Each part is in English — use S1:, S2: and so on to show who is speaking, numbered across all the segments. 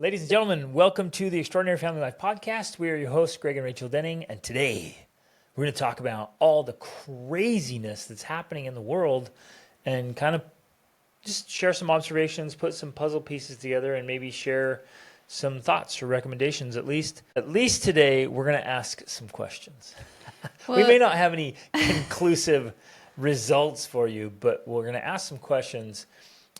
S1: Ladies and gentlemen, welcome to the Extraordinary Family Life Podcast. We are your hosts, Greg and Rachel Denning, and today we're going to talk about all the craziness that's happening in the world and kind of just share some observations, put some puzzle pieces together, and maybe share some thoughts or recommendations. At least today, we're going to ask some questions. We may not have any conclusive results for you, but we're going to ask some questions.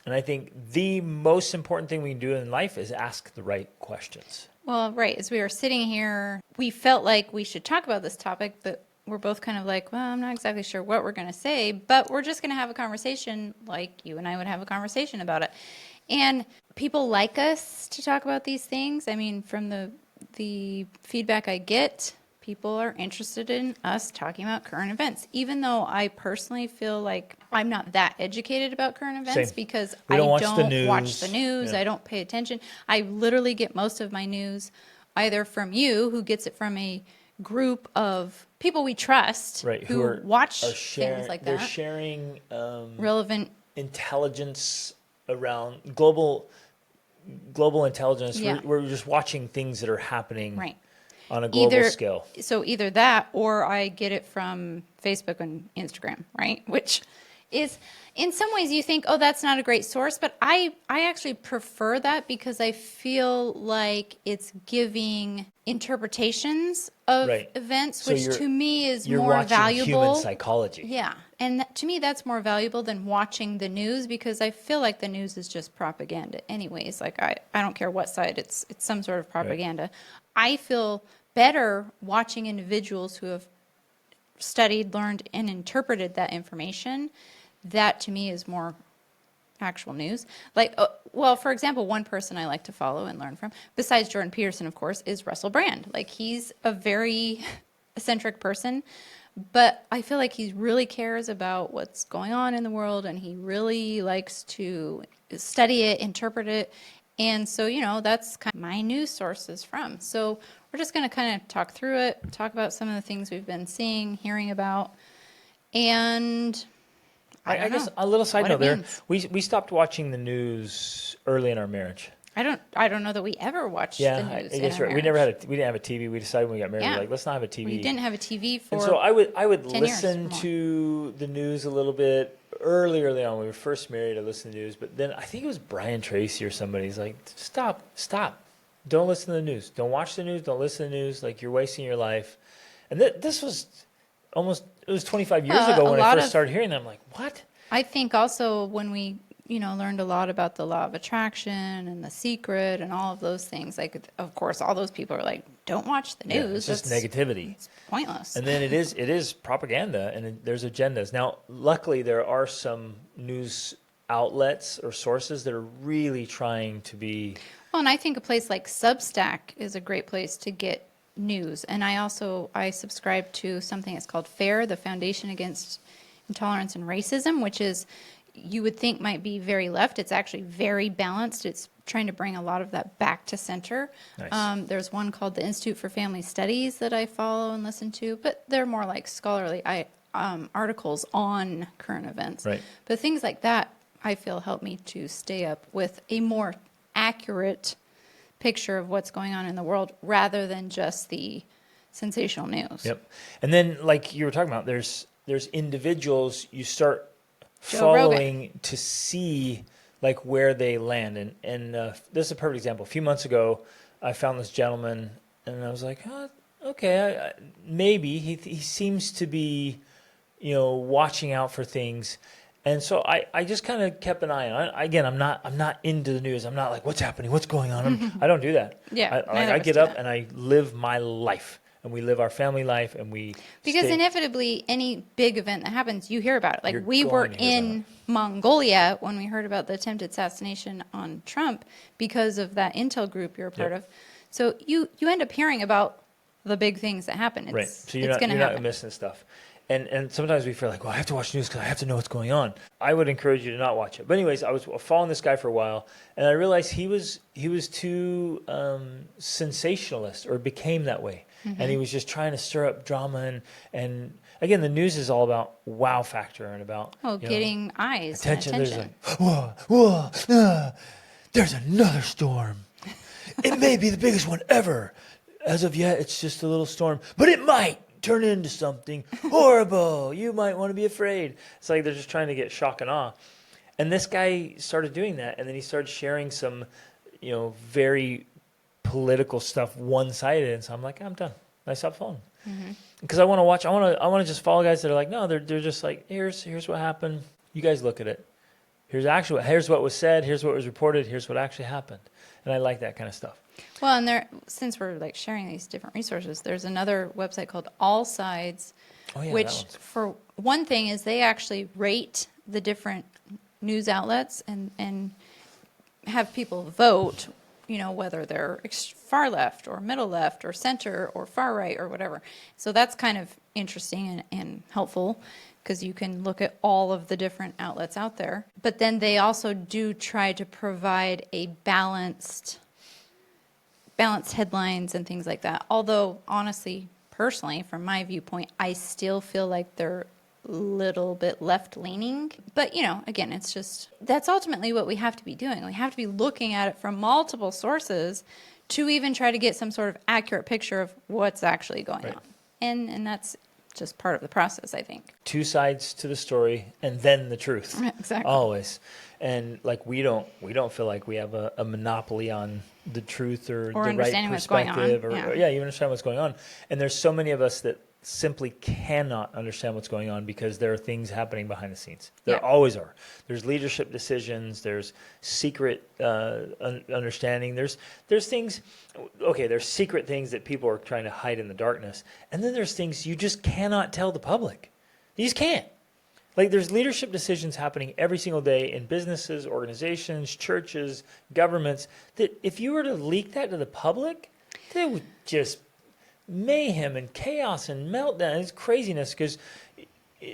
S1: And I think the most important thing we can do in life is ask the right questions.
S2: Well, right. As we were sitting here, we felt like we should talk about this topic, but we're both kind of like, well, I'm not exactly sure what we're going to say, but we're just going to have a conversation like you and I would have a conversation about it. And people like us to talk about these things. I mean, from the feedback I get, people are interested in us talking about current events, even though I personally feel like I'm not that educated about current events.
S1: Same.
S2: Because
S1: We
S2: I
S1: don't
S2: don't
S1: watch the news.
S2: I don't pay attention. I literally get most of my news either from you, who gets it from a group of people we trust,
S1: Right,
S2: who watch
S1: sharing,
S2: things like
S1: they're
S2: that.
S1: sharing
S2: Relevant
S1: intelligence around global intelligence.
S2: Yeah.
S1: We're just watching things that are happening
S2: right.
S1: on a global scale.
S2: So either that or I get it from Facebook and Instagram, right? Which is, in some ways you think, oh, that's not a great source, but I actually prefer that because I feel like it's giving interpretations of events,
S1: So
S2: which to me is
S1: you're
S2: more
S1: watching
S2: valuable.
S1: human psychology.
S2: Yeah. And to me, that's more valuable than watching the news because I feel like the news is just propaganda anyways. Like I don't care what side, it's some sort of propaganda. Right. I feel better watching individuals who have studied, learned, and interpreted that information. That to me is more actual news. Like, well, for example, one person I like to follow and learn from, besides Jordan Peterson, of course, is Russell Brand. Like, he's a very eccentric person, but I feel like he really cares about what's going on in the world, and he really likes to study it, interpret it. And so, that's kind of my news sources from. So we're just going to kind of talk through it, talk about some of the things we've been seeing, hearing about, and I
S1: guess a little side note there.
S2: Means.
S1: We stopped watching the news early in our marriage.
S2: I don't know that we ever watched the news.
S1: I guess right. We didn't have a TV. We decided when we got married, we're like, let's not have a TV.
S2: We didn't have a TV for.
S1: And so I would
S2: 10
S1: listen
S2: years
S1: to the news a little bit early on when we were first married. I listened to the news, but then I think it was Brian Tracy or somebody. He's like, stop, don't listen to the news, don't watch the news, don't listen to the news. Like, you're wasting your life. And this was it was 25 years ago when I first started hearing that. I'm like, what?
S2: I think also when we, learned a lot about the law of attraction and The Secret and all of those things, like, of course, all those people are like, don't watch the news.
S1: Yeah, it's just negativity.
S2: It's pointless.
S1: And then it is propaganda, and there's agendas. Now, luckily, there are some news outlets or sources that are really trying to be...
S2: Well, and I think a place like Substack is a great place to get news. And I subscribe to something that's called FAIR, the Foundation Against Intolerance and Racism, which is, you would think might be very left. It's actually very balanced. It's trying to bring a lot of that back to center. Nice. There's one called the Institute for Family Studies that I follow and listen to, but they're more like scholarly articles on current events.
S1: Right.
S2: But things like that, I feel, help me to stay up with a more accurate picture of what's going on in the world rather than just the sensational news.
S1: Yep. And then, like you were talking about, there's individuals you start
S2: Joe
S1: following
S2: Rogan.
S1: To see like where they land. And this is a perfect example. A few months ago, I found this gentleman, and I was like, oh, okay, maybe he seems to be, watching out for things. And so I just kind of kept an eye on it. Again, I'm not into the news. I'm not like, what's happening, what's going on. I don't do that.
S2: Yeah,
S1: I get up and I live my life. And we live our family life, and
S2: because inevitably any big event that happens, you hear about it. Like, we were in Mongolia when we heard about the attempted assassination on Trump because of that intel group you're a part of. So you end up hearing about the big things that happen.
S1: Right. So you're not missing stuff. And sometimes we feel like, well, I have to watch news because I have to know what's going on. I would encourage you to not watch it. But anyways, I was following this guy for a while, and I realized he was too sensationalist, or became that way. Mm-hmm. And he was just trying to stir up drama. And again, the news is all about wow factor and about
S2: getting eyes,
S1: attention. There's like, whoa, there's another storm. may be the biggest one ever. As of yet, it's just a little storm, but it might turn into something horrible. You might want to be afraid. It's like they're just trying to get shock and awe. And this guy started doing that, and then he started sharing some, very political stuff one-sided. And so I'm like, I'm done. I stopped following. Because I want to watch. I want to just follow guys that are like, no, they're just like, here's what happened. You guys look at it. Here's what was said. Here's what was reported. Here's what actually happened. And I like that kind of stuff.
S2: Well, and since we're like sharing these different resources, there's another website called All Sides, which for one thing is they actually rate the different news outlets and have people vote, whether they're far left or middle left or center or far right or whatever. So that's kind of interesting and helpful because you can look at all of the different outlets out there. But then they also do try to provide a balanced headlines and things like that. Although, honestly, personally, from my viewpoint, I still feel like they're a little bit left-leaning. But, again, it's just, that's ultimately what we have to be doing. We have to be looking at it from multiple sources to even try to get some sort of accurate picture of what's actually going on. And that's just part of the process, I think.
S1: Two sides to the story and then the truth.
S2: Exactly.
S1: Always. And like we don't feel like we have a monopoly on the truth or the right perspective you understand what's going on. And there's so many of us that simply cannot understand what's going on because there are things happening behind the scenes. There always are. There's leadership decisions. There's secret understanding. There's things. Okay, there's secret things that people are trying to hide in the darkness, and then there's things you just cannot tell the public. You just can't. Like there's leadership decisions happening every single day in businesses, organizations, churches, governments, that if you were to leak that to the public, they would just mayhem and chaos and meltdown. It's craziness because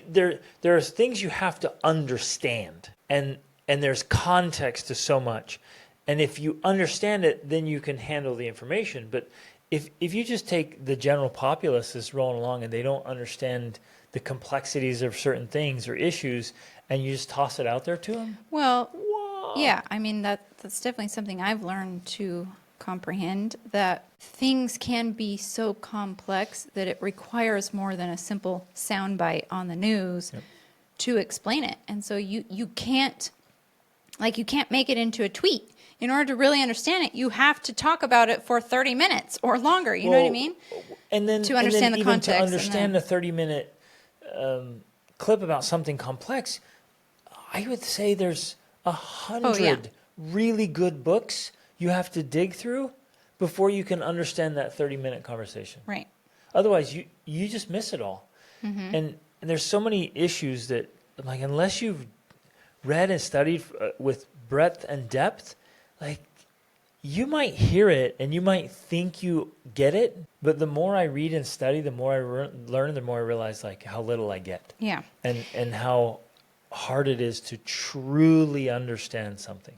S1: there's things you have to understand, and there's context to so much. And if you understand it, then you can handle the information. But if you just take the general populace that's rolling along and they don't understand the complexities of certain things or issues, and you just toss it out there to them?
S2: Well, yeah, I mean, that's definitely something I've learned to comprehend, that things can be so complex that it requires more than a simple soundbite on the news to explain it. And so you can't make it into a tweet. In order to really understand it, you have to talk about it for 30 minutes or longer. You know what I mean?
S1: And then
S2: to understand the context.
S1: To understand a 30-minute clip about something complex, I would say there's 100 really good books you have to dig through before you can understand that 30-minute conversation.
S2: Right.
S1: Otherwise, you just miss it all. Mm-hmm. And there's so many issues that, like, unless you've read and studied with breadth and depth, like, you might hear it and you might think you get it, but the more I read and study, the more I learn, the more I realize, like, how little I get.
S2: Yeah.
S1: And how hard it is to truly understand something.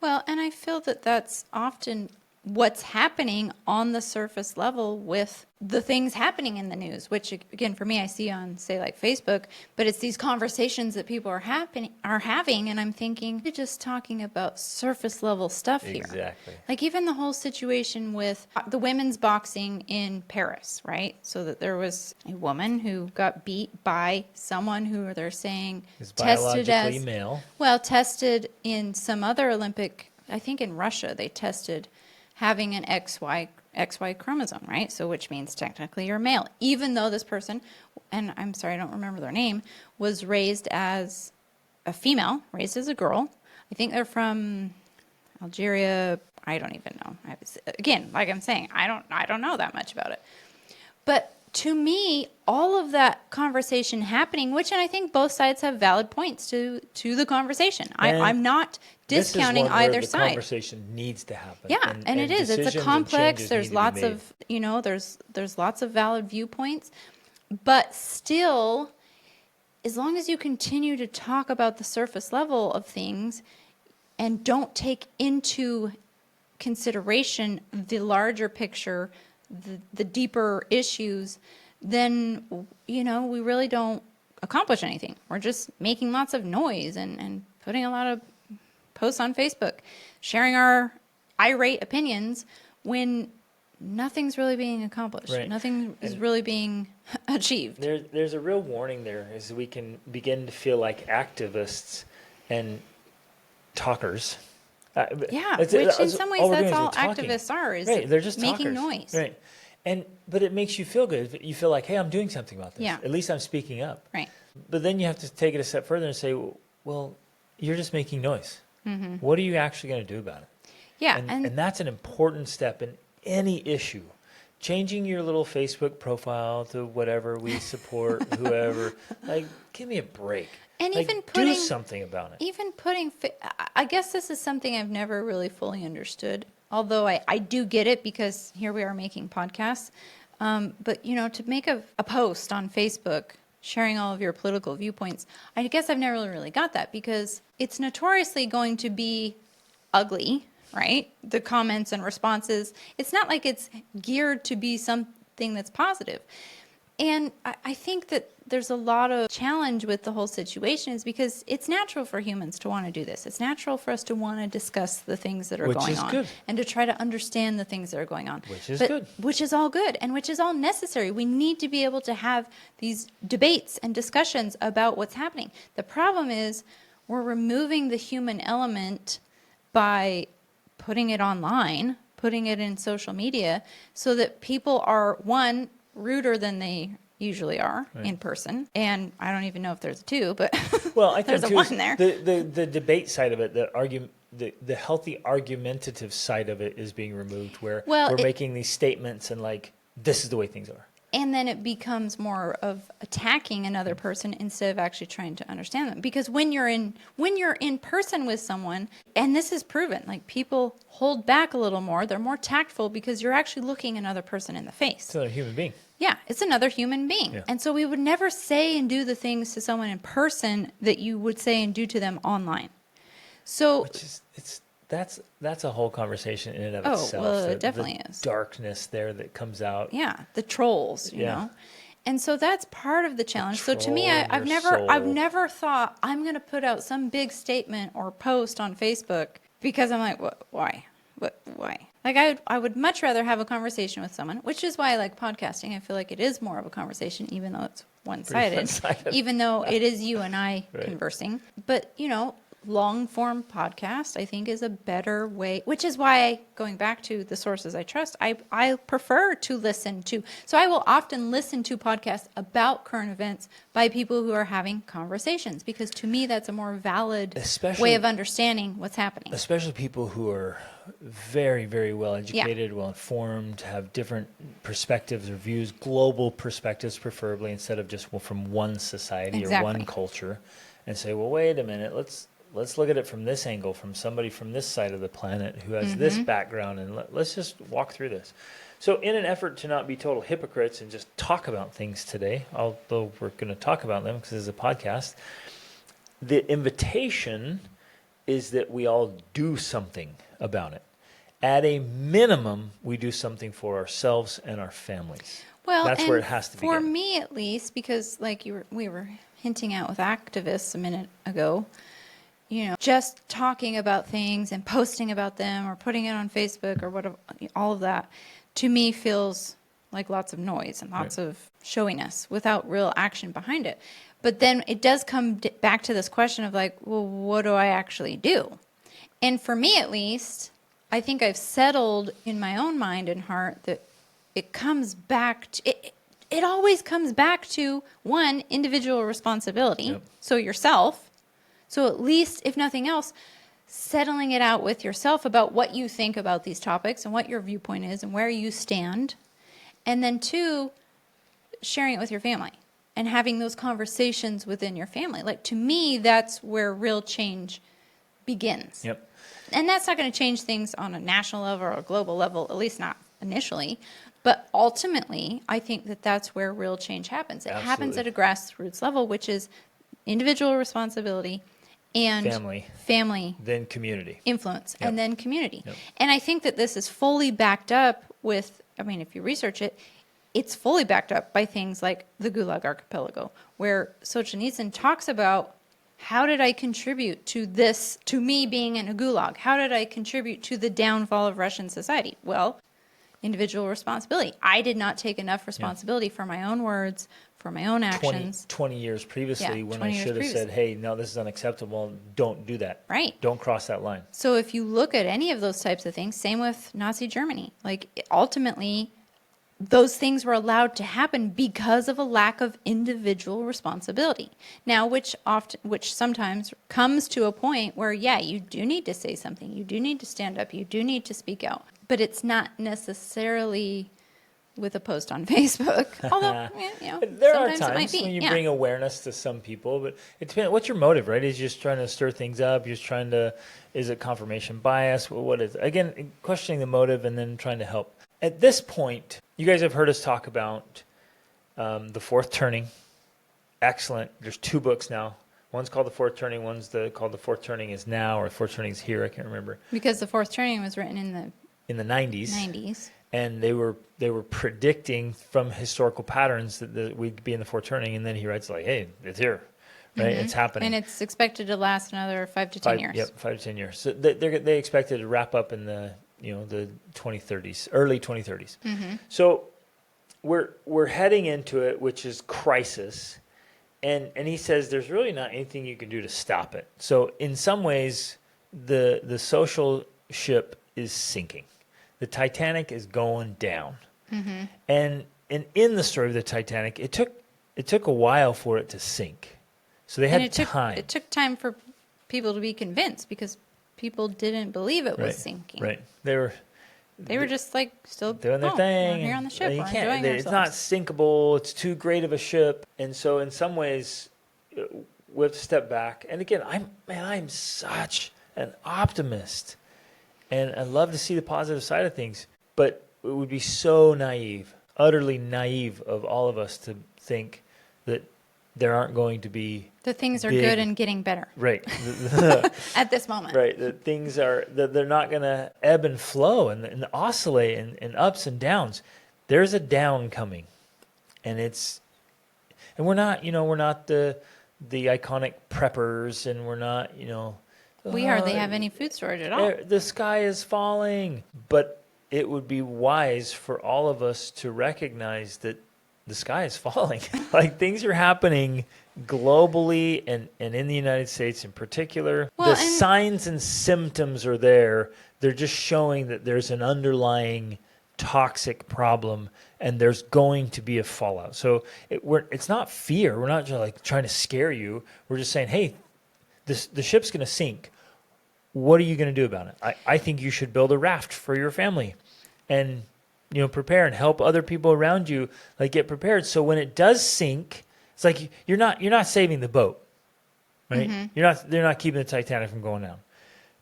S2: Well, and I feel that that's often what's happening on the surface level with the things happening in the news, which again, for me, I see on, say, like Facebook, but it's these conversations that people are having, and I'm thinking, you're just talking about surface level stuff here.
S1: Exactly.
S2: Like even the whole situation with the women's boxing in Paris, right? So that there was a woman who got beat by someone who they're saying
S1: is
S2: tested
S1: biologically male.
S2: Well, tested in some other Olympic, I think in Russia, they tested having an XY chromosome, right? So which means technically you're male, even though this person, and I'm sorry, I don't remember their name, was raised as a female, raised as a girl. I think they're from Algeria. I don't even know. Again, like I'm saying, I don't know that much about it. But to me, all of that conversation happening, which, and I think both sides have valid points to the conversation. I'm not discounting either side.
S1: The conversation needs to happen.
S2: Yeah, and it is. It's a complex. There's lots of, there's lots of valid viewpoints, but still, as long as you continue to talk about the surface level of things and don't take into consideration the larger picture, the deeper issues, then, we really don't accomplish anything. We're just making lots of noise and putting a lot of posts on Facebook, sharing our irate opinions when nothing's really being accomplished.
S1: Right.
S2: Nothing is really being achieved.
S1: There's a real warning there, is we can begin to feel like activists and talkers.
S2: Yeah, which in some ways that's all activists are, is
S1: right, they're just
S2: making
S1: talkers.
S2: noise.
S1: Right. But it makes you feel good. You feel like, hey, I'm doing something about this.
S2: Yeah.
S1: At least I'm speaking up.
S2: Right.
S1: But then you have to take it a step further and say, well, you're just making noise. What are you actually going to do about it?
S2: Yeah.
S1: And that's an important step in any issue. Changing your little Facebook profile to whatever we support, whoever. Like, give me a break.
S2: And
S1: like,
S2: even putting,
S1: do something about it.
S2: Even putting, I guess this is something I've never really fully understood. Although I do get it, because here we are making podcasts. But, to make a post on Facebook sharing all of your political viewpoints, I guess I've never really got that, because it's notoriously going to be ugly, right? The comments and responses. It's not like it's geared to be something that's positive. And I think that there's a lot of challenge with the whole situation, is because it's natural for humans to want to do this. It's natural for us to want to discuss the things that are going on. Good. And to try to understand the things that are going on.
S1: Which is good.
S2: Which is all good, and which is all necessary. We need to be able to have these debates and discussions about what's happening. The problem is we're removing the human element by putting it online, putting it in social media, so that people are, one, ruder than they usually are in person. And I don't even know if there's a two, but
S1: well, I think
S2: there's a one there.
S1: The debate side of it, the healthy argumentative side of it is being removed, where we're making these statements and like, this is the way things are.
S2: And then it becomes more of attacking another person instead of actually trying to understand them. Because when you're in person with someone, and this is proven, like, people hold back a little more, they're more tactful, because you're actually looking another person in the face.
S1: It's another human being.
S2: Yeah, it's another human being. Yeah. And so we would never say and do the things to someone in person that you would say and do to them online. So
S1: that's a whole conversation in and of itself.
S2: Well, it definitely is.
S1: Darkness there that comes out.
S2: Yeah, the trolls, you know. And so that's part of the challenge. So to me, I've never thought I'm going to put out some big statement or post on Facebook, because I'm like, why? Why? Like, I would much rather have a conversation with someone, which is why I like podcasting. I feel like it is more of a conversation, even though it's one-sided, even though it is you and I conversing. But, long-form podcast, I think, is a better way, which is why, going back to the sources I trust, I prefer to listen to. So I will often listen to podcasts about current events by people who are having conversations, because to me, that's a more valid way of understanding what's happening.
S1: Especially people who are very, very well educated, well informed, have different perspectives or views, global perspectives preferably, instead of just from one society or one culture, and say, well, wait a minute, let's look at it from this angle, from somebody from this side of the planet who has this background, and let's just walk through this. So in an effort to not be total hypocrites and just talk about things today, although we're going to talk about them because this is a podcast, the invitation is that we all do something about it. At a minimum, we do something for ourselves and our families.
S2: Well,
S1: that's where it has to begin.
S2: For me, at least, because like we were hinting at with activists a minute ago, just talking about things and posting about them or putting it on Facebook or whatever, all of that, to me feels like lots of noise and lots of showiness without real action behind it. But then it does come back to this question of like, well, what do I actually do? And for me, at least, I think I've settled in my own mind and heart that it comes back to, it always comes back to, one, individual responsibility. Yep. So yourself. So at least, if nothing else, settling it out with yourself about what you think about these topics and what your viewpoint is and where you stand. And then two, sharing it with your family and having those conversations within your family. Like, to me, that's where real change begins. Yep. And that's not going to change things on a national level or a global level, at least not initially. But ultimately, I think that that's where real change happens. It happens at a grassroots level, which is individual responsibility and family,
S1: then community
S2: influence, and then community. Yep. And I think that this is fully backed up with, if you research it, it's fully backed up by things like the Gulag Archipelago, where Solzhenitsyn talks about, how did I contribute to this, to me being in a gulag? How did I contribute to the downfall of Russian society? Well, individual responsibility. I did not take enough responsibility for my own words, for my own actions.
S1: 20 years previously, when
S2: 20
S1: I
S2: years
S1: should have said,
S2: previously.
S1: hey, no, this is unacceptable. Don't do that.
S2: Right.
S1: Don't cross that line.
S2: So if you look at any of those types of things, same with Nazi Germany, like ultimately those things were allowed to happen because of a lack of individual responsibility. Now, which sometimes comes to a point where, you do need to say something. You do need to stand up. You do need to speak out. But it's not necessarily with a post on Facebook. Although,
S1: there are
S2: sometimes it might
S1: times
S2: be.
S1: when you bring awareness to some people, but it depends. What's your motive, right? Is you just trying to stir things up? You're just trying to, is it confirmation bias? What is it? Again, questioning the motive and then trying to help. At this point, you guys have heard us talk about The Fourth Turning. Excellent. There's 2 books now. One's called The Fourth Turning. One's called The Fourth Turning is Now, or The Fourth Turning is Here. I can't remember.
S2: Because The Fourth Turning was written in the
S1: 90s. And they were predicting from historical patterns that we'd be in the Fourth Turning. And then he writes like, hey, it's here. Right? It's happening.
S2: And it's expected to last another 5 to 10 years.
S1: Yep, 5 to 10 years. So they expected to wrap up in the 2030s, early 2030s. So we're heading into it, which is crisis. And he says there's really not anything you can do to stop it. So in some ways, the social ship is sinking. The Titanic is going down. And in the story of the Titanic, it took a while for it to sink. So they had time.
S2: It took time for people to be convinced because people didn't believe it was sinking.
S1: Right. They were
S2: just like still
S1: doing their thing.
S2: We're here on the ship.
S1: You
S2: We're
S1: can't,
S2: enjoying
S1: it's not
S2: ourselves.
S1: sinkable. It's too great of a ship. And so in some ways, we have to step back. And again, I'm such an optimist. And I love to see the positive side of things. But it would be so naive, utterly naive of all of us to think that there aren't going to be
S2: The things are good and getting better.
S1: Right.
S2: At this moment.
S1: Right. That they're not going to ebb and flow and oscillate and ups and downs. There's a down coming. And we're not the iconic preppers, and we're not,
S2: We hardly have any food storage at all.
S1: the sky is falling. But it would be wise for all of us to recognize that the sky is falling. Like things are happening globally and in the United States in particular. The signs and symptoms are there. They're just showing that there's an underlying toxic problem and there's going to be a fallout. So it's not fear. We're not just like trying to scare you. We're just saying, hey, the ship's going to sink. What are you going to do about it? I think you should build a raft for your family and prepare and help other people around you like get prepared. So when it does sink, it's like you're not saving the boat, right? They're not keeping the Titanic from going down,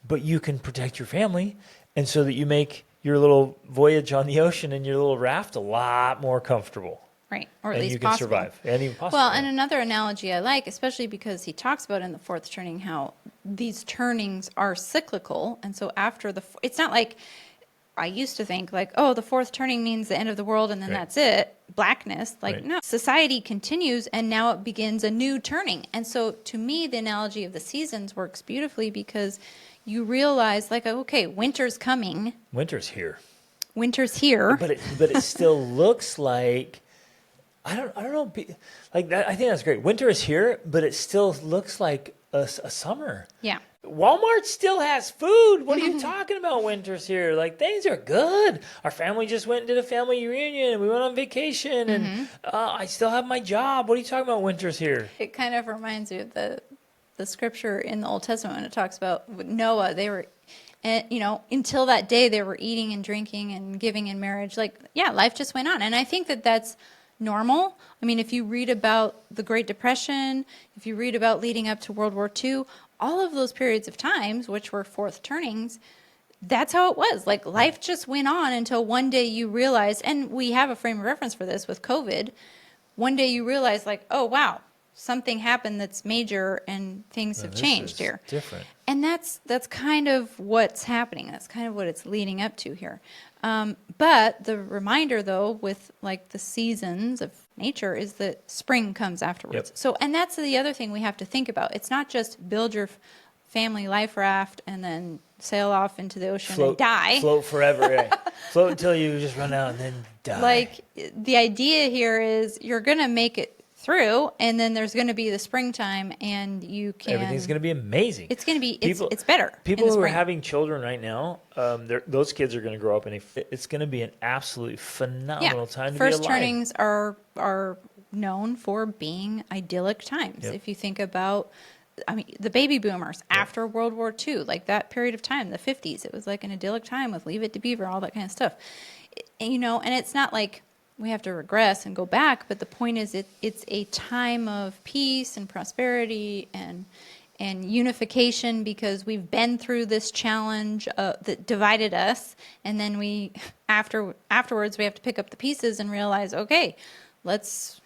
S1: but you can protect your family, and so that you make your little voyage on the ocean and your little raft a lot more comfortable.
S2: Right, or at
S1: and
S2: least
S1: you can
S2: possible.
S1: survive, and even possible.
S2: Well, and another analogy I like, especially because he talks about in the Fourth Turning how these turnings are cyclical, and so after it's not like I used to think like, oh, the fourth turning means the end of the world and then that's it, blackness. Like, no, society continues and now it begins a new turning. And so to me, the analogy of the seasons works beautifully because you realize like, okay, winter's coming.
S1: Winter's here.
S2: Winter's here.
S1: But it still looks like, I don't know, like that. I think that's great. Winter is here, but it still looks like a summer.
S2: Yeah.
S1: Walmart still has food. What are you talking about? Winter's here. Like, things are good. Our family just went and did a family reunion. We went on vacation, and I still have my job. What are you talking about? Winter's here.
S2: It kind of reminds you of the scripture in the Old Testament when it talks about Noah. They were, until that day, they were eating and drinking and giving in marriage. Like, yeah, life just went on. And I think that that's normal. I mean, if you read about the Great Depression, if you read about leading up to World War II, all of those periods of times, which were fourth turnings, that's how it was. Like, life just went on until one day you realize, and we have a frame of reference for this with COVID, one day you realize, like, oh, wow, something happened that's major and things have changed here.
S1: Different.
S2: And that's kind of what's happening. That's kind of what it's leading up to here. But the reminder, though, with like the seasons of nature is that spring comes afterwards.
S1: Yep.
S2: So, and that's the other thing we have to think about. It's not just build your family life raft and then sail off into the ocean and die.
S1: Float forever, right? Float until you just run out and then die.
S2: Like, the idea here is you're going to make it through, and then there's going to be the springtime, and you can...
S1: Everything's going to be amazing.
S2: It's going to be... It's better.
S1: People who are having children right now, those kids are going to grow up, and it's going to be an absolutely phenomenal time to be alive.
S2: First turnings are known for being idyllic times.
S1: Yep.
S2: If you think about... I mean, the baby boomers after World War II, like that period of time, the 50s, it was like an idyllic time with Leave It to Beaver, all that kind of stuff. And it's not like we have to regress and go back, but the point is it's a time of peace and prosperity and unification, because we've been through this challenge that divided us, and then afterwards we have to pick up the pieces and realize, okay, let's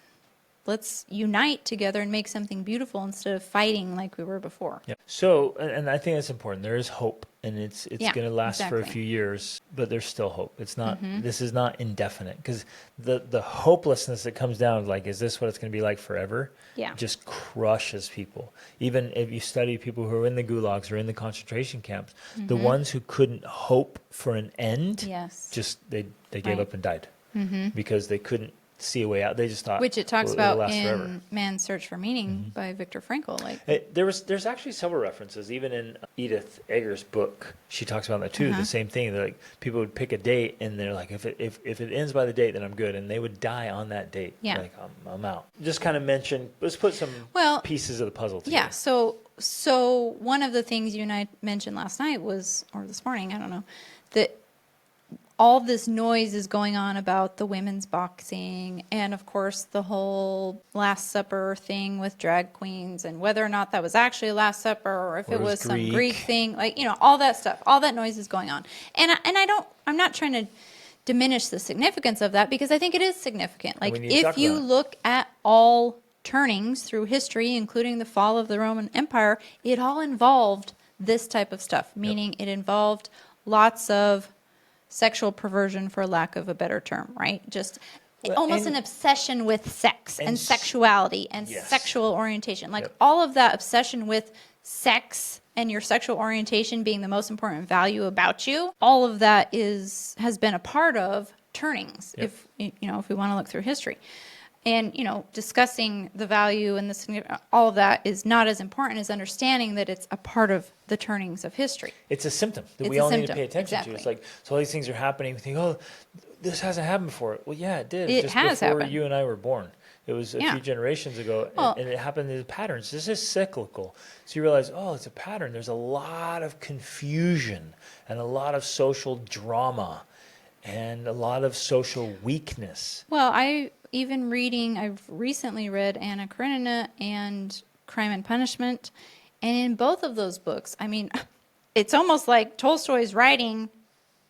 S2: unite together and make something beautiful instead of fighting like we were before.
S1: Yep. So, and I think that's important. There is hope, and it's going to last for a few years, but there's still hope. It's not. This is not indefinite, because the hopelessness that comes down, like, is this what it's going to be like forever?
S2: Yeah.
S1: Just crushes people. Even if you study people who are in the gulags or in the concentration camps, the ones who couldn't hope for an end, just they gave up and died because they couldn't see a way out. They just thought,
S2: which it talks about in
S1: forever.
S2: Man's Search for Meaning by Viktor Frankl.
S1: There's actually several references, even in Edith Eger's book. She talks about that too. The same thing. They're like, people would pick a date, and they're like, if it ends by the date, then I'm good, and they would die on that date.
S2: Yeah.
S1: Like, I'm out. Just kind of mention. Let's put some pieces of the puzzle together.
S2: Yeah. So one of the things you and I mentioned last night or this morning, I don't know, that all this noise is going on about the women's boxing, and of course the whole Last Supper thing with drag queens, and whether or not that was actually a Last Supper or if it was some Greek thing, like, all that stuff, all that noise is going on. And I'm not trying to diminish the significance of that, because I think it is significant. Like, if you look at all turnings through history, including the fall of the Roman Empire, it all involved this type of stuff, meaning it involved lots of sexual perversion, for lack of a better term, right? Just almost an obsession with sex and sexuality and sexual orientation. Like, all of that obsession with sex and your sexual orientation being the most important value about you, all of that has been a part of turnings, if we want to look through history. And, discussing the value and all of that is not as important as understanding that it's a part of the turnings of history.
S1: It's a symptom that we all need to pay attention to. It's like, so all these things are happening. We think, oh, this hasn't happened before. Well, yeah, it did.
S2: It has
S1: before
S2: happened.
S1: You and I were born. It was a few generations ago, and it happened in patterns. This is cyclical. So you realize, oh, it's a pattern. There's a lot of confusion and a lot of social drama and a lot of social weakness.
S2: Well, I've recently read Anna Karenina and Crime and Punishment, and in both of those books, I mean, it's almost like Tolstoy's writing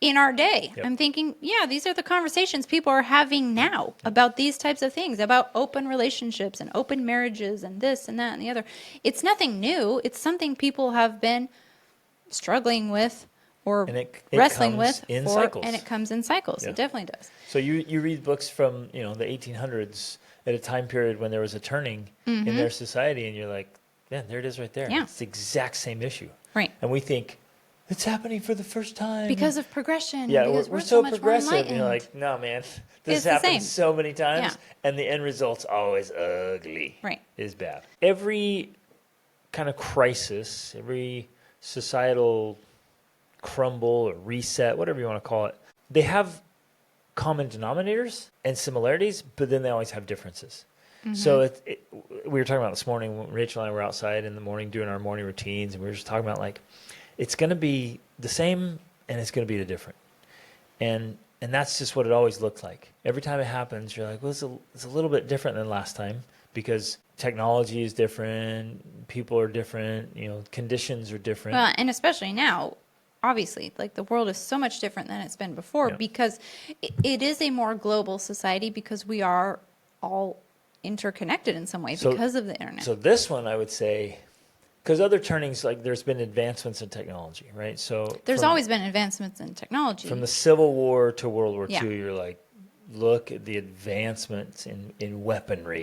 S2: in our day.
S1: Yep.
S2: I'm thinking, these are the conversations people are having now about these types of things, about open relationships and open marriages and this and that and the other. It's nothing new. It's something people have been struggling with or wrestling with
S1: cycles.
S2: And it comes in cycles.
S1: Yeah.
S2: It definitely does.
S1: So you read books from the 1800s at a time period when there was a turning in their society, and you're like, man, there it is right there.
S2: Yeah.
S1: It's the exact same issue.
S2: Right.
S1: And we think, it's happening for the first time.
S2: Because of progression.
S1: Yeah,
S2: because
S1: we're so progressive.
S2: And
S1: you're like, no, man, this has happened so many times, and the end result's always ugly.
S2: Right.
S1: Is bad. Every kind of crisis, every societal crumble or reset, whatever you want to call it, they have common denominators and similarities, but then they always have differences. So we were talking about this morning when Rachel and I were outside in the morning doing our morning routines, and we were just talking about, like, it's going to be the same and it's going to be the different. And that's just what it always looks like. Every time it happens, you're like, well, it's a little bit different than last time, because technology is different, people are different, conditions are different.
S2: Well, and especially now, obviously, like, the world is so much different than it's been before, because it is a more global society, because we are all interconnected in some way because of the internet.
S1: So this one, I would say, because other turnings, like, there's been advancements in technology, right? So
S2: there's always been advancements in technology.
S1: From the Civil War to World War II, you're like, look at the advancements in weaponry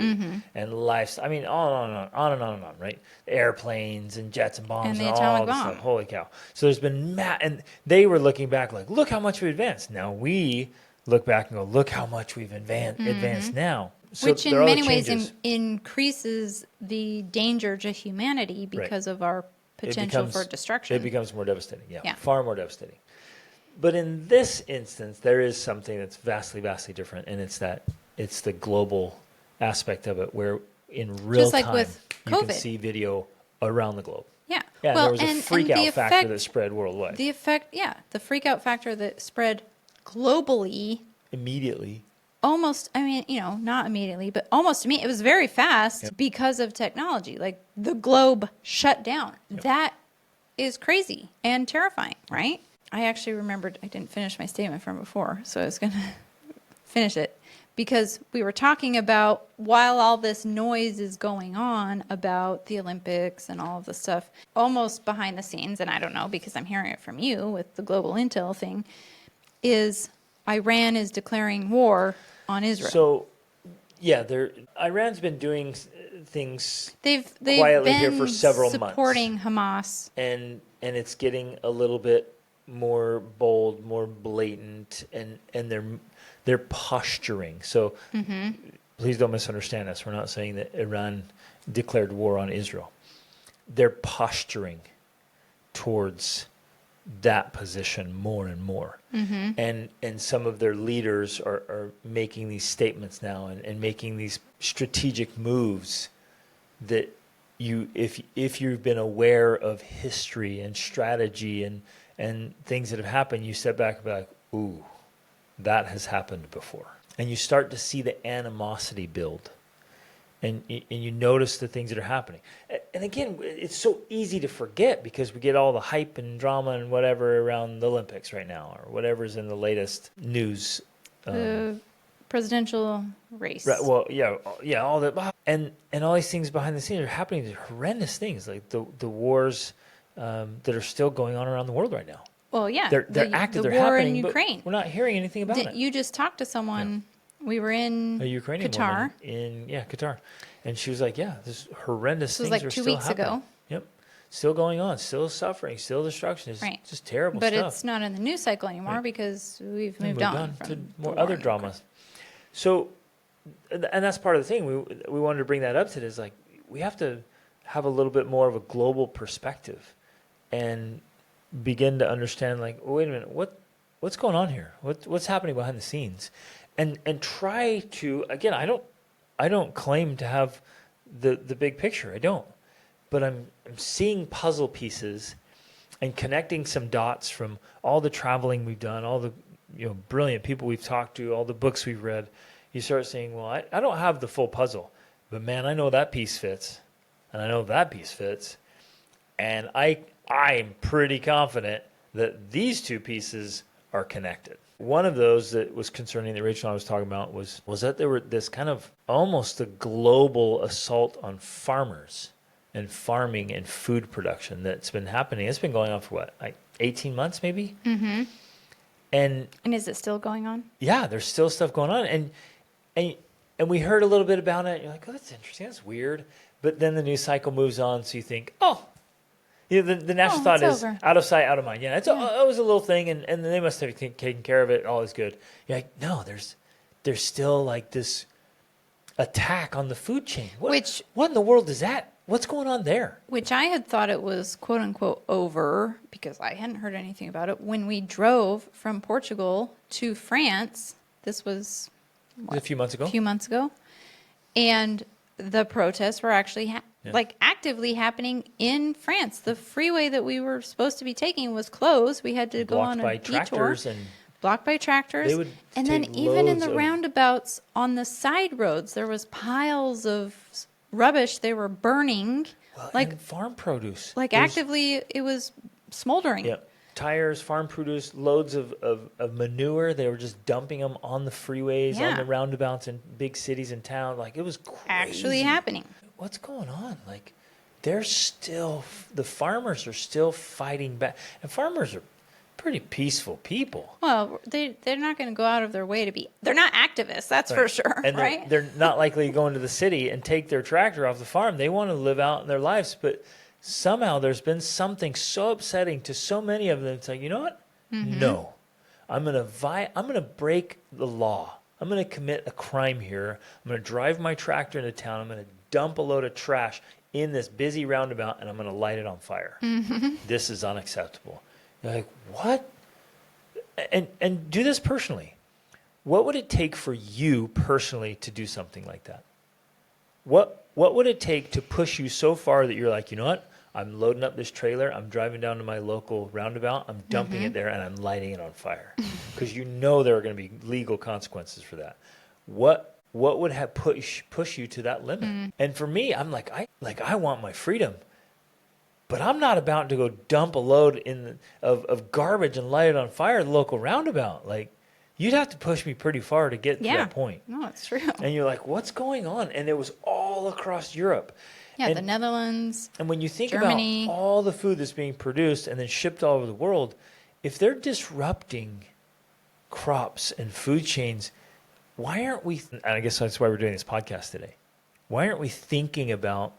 S1: and life. I mean, on and on and on and on, right? Airplanes and jets and bombs
S2: And
S1: and,
S2: the
S1: all
S2: atomic
S1: this
S2: bomb.
S1: stuff. Holy cow. So there's been and they were looking back like, look how much we advanced. Now we look back and go, look how much we've advanced now. So
S2: Which
S1: there
S2: in
S1: are all the
S2: many ways
S1: changes.
S2: increases the danger to humanity because of our potential for destruction.
S1: It becomes more devastating.
S2: Yeah.
S1: Far more devastating. But in this instance, there is something that's vastly, vastly different, and it's the global aspect of it, where in real
S2: Just like
S1: time
S2: with
S1: you can
S2: COVID.
S1: see video around the globe.
S2: Yeah.
S1: Yeah,
S2: well,
S1: there was a freak
S2: and
S1: out
S2: the
S1: factor
S2: effect,
S1: that spread worldwide
S2: the freak out factor that spread globally
S1: immediately.
S2: almost, I mean, not immediately, but almost to me, it was very fast because of technology. Like the globe shut down.
S1: Yep.
S2: That is crazy and terrifying, right? I actually remembered I didn't finish my statement from before, so I was going to finish it because we were talking about while all this noise is going on about the Olympics and all of the stuff, almost behind the scenes, and I don't know because I'm hearing it from you with the global intel thing, is Iran is declaring war on Israel.
S1: So, yeah, Iran's been doing things
S2: They've
S1: quietly
S2: been
S1: here for several months.
S2: supporting Hamas.
S1: And it's getting a little bit more bold, more blatant, and they're posturing. So please don't misunderstand us. We're not saying that Iran declared war on Israel. They're posturing towards that position more and more. And some of their leaders are making these statements now and making these strategic moves that if you've been aware of history and strategy and things that have happened, you step back and be like, ooh, that has happened before. And you start to see the animosity build. And you notice the things that are happening. And again, it's so easy to forget because we get all the hype and drama and whatever around the Olympics right now or whatever's in the latest news.
S2: The presidential race.
S1: Right, well, yeah, all that. And all these things behind the scenes are happening. These horrendous things like the wars that are still going on around the world right now.
S2: Well, yeah.
S1: They're active,
S2: the
S1: they're
S2: war
S1: happening,
S2: in
S1: but
S2: Ukraine.
S1: we're not hearing anything about it.
S2: You just talked to someone. We were in
S1: A Ukrainian
S2: Qatar.
S1: woman in Qatar, and she was like, "Yeah, this horrendous
S2: This was
S1: things
S2: like
S1: are
S2: 2
S1: still
S2: weeks
S1: happening.
S2: ago.
S1: Yep, still going on, still suffering, still destruction. It's
S2: Right.
S1: just terrible
S2: But
S1: stuff.
S2: it's not in the news cycle anymore
S1: Right.
S2: because we've
S1: We
S2: moved on
S1: to
S2: from
S1: more
S2: the
S1: other
S2: war in
S1: dramas. So, and that's part of the thing. We wanted to bring that up today. Is like we have to have a little bit more of a global perspective, and begin to understand. Like, wait a minute, what's going on here? What's happening behind the scenes? And try to, again, I don't claim to have the big picture. I don't. But I'm seeing puzzle pieces and connecting some dots from all the traveling we've done, all the brilliant people we've talked to, all the books we've read. You start saying, well, I don't have the full puzzle, but man, I know that piece fits, and I know that piece fits, and I'm pretty confident that these two pieces are connected. One of those that was concerning that Rachel and I was talking about was that there were this kind of almost a global assault on farmers and farming and food production that's been happening. It's been going on for what, like 18 months maybe?
S2: Mm-hmm.
S1: And
S2: is it still going on?
S1: Yeah, there's still stuff going on. And we heard a little bit about it. You're like, oh, that's interesting. That's weird. But then the news cycle moves on, so you think, oh, the natural thought is
S2: over.
S1: out of sight, out of mind. Yeah, it was a little thing, and they must have taken care of it. All is good. You're like, no, there's still like this attack on the food chain. What in the world is that? What's going on there?
S2: Which I had thought it was quote unquote over because I hadn't heard anything about it. When we drove from Portugal to France, this was
S1: A few months ago.
S2: And the protests were actually actively happening in France. The freeway that we were supposed to be taking was closed. We had to go on a detour. Blocked by tractors. And then even in the roundabouts on the side roads, there was piles of rubbish they were burning.
S1: And farm produce.
S2: Actively, it was smoldering.
S1: Yeah. Tires, farm produce, loads of manure. They were just dumping them on the freeways, on the roundabouts in big cities and towns. Like, it was crazy.
S2: Actually happening.
S1: What's going on? Like, the farmers are still fighting back. And farmers are pretty peaceful people.
S2: Well, they're not going to go out of their way to be. They're not activists, that's for sure,
S1: And
S2: right?
S1: they're not likely to go into the city and take their tractor off the farm. They want to live out their lives, but somehow there's been something so upsetting to so many of them. It's like, you know what? No, I'm gonna break the law. I'm gonna commit a crime here. I'm gonna drive my tractor into town. I'm gonna dump a load of trash in this busy roundabout, and I'm gonna light it on fire. This is unacceptable. You're like, what? And do this personally. What would it take for you personally to do something like that? What would it take to push you so far that you're like, you know what? I'm loading up this trailer. I'm driving down to my local roundabout. I'm dumping it there, and I'm lighting it on fire. Because you know there are going to be legal consequences for that. What would have push you to that limit? And for me, I'm like, I want my freedom. But I'm not about to go dump a load of garbage and light it on fire at the local roundabout. Like, you'd have to push me pretty far to get to that point.
S2: No, it's true.
S1: And you're like, what's going on? And it was all across Europe.
S2: Yeah,
S1: and,
S2: the Netherlands,
S1: and when you think
S2: Germany.
S1: about all the food that's being produced and then shipped all over the world, if they're disrupting crops and food chains, why aren't we, and I guess that's why we're doing this podcast today, why aren't we thinking about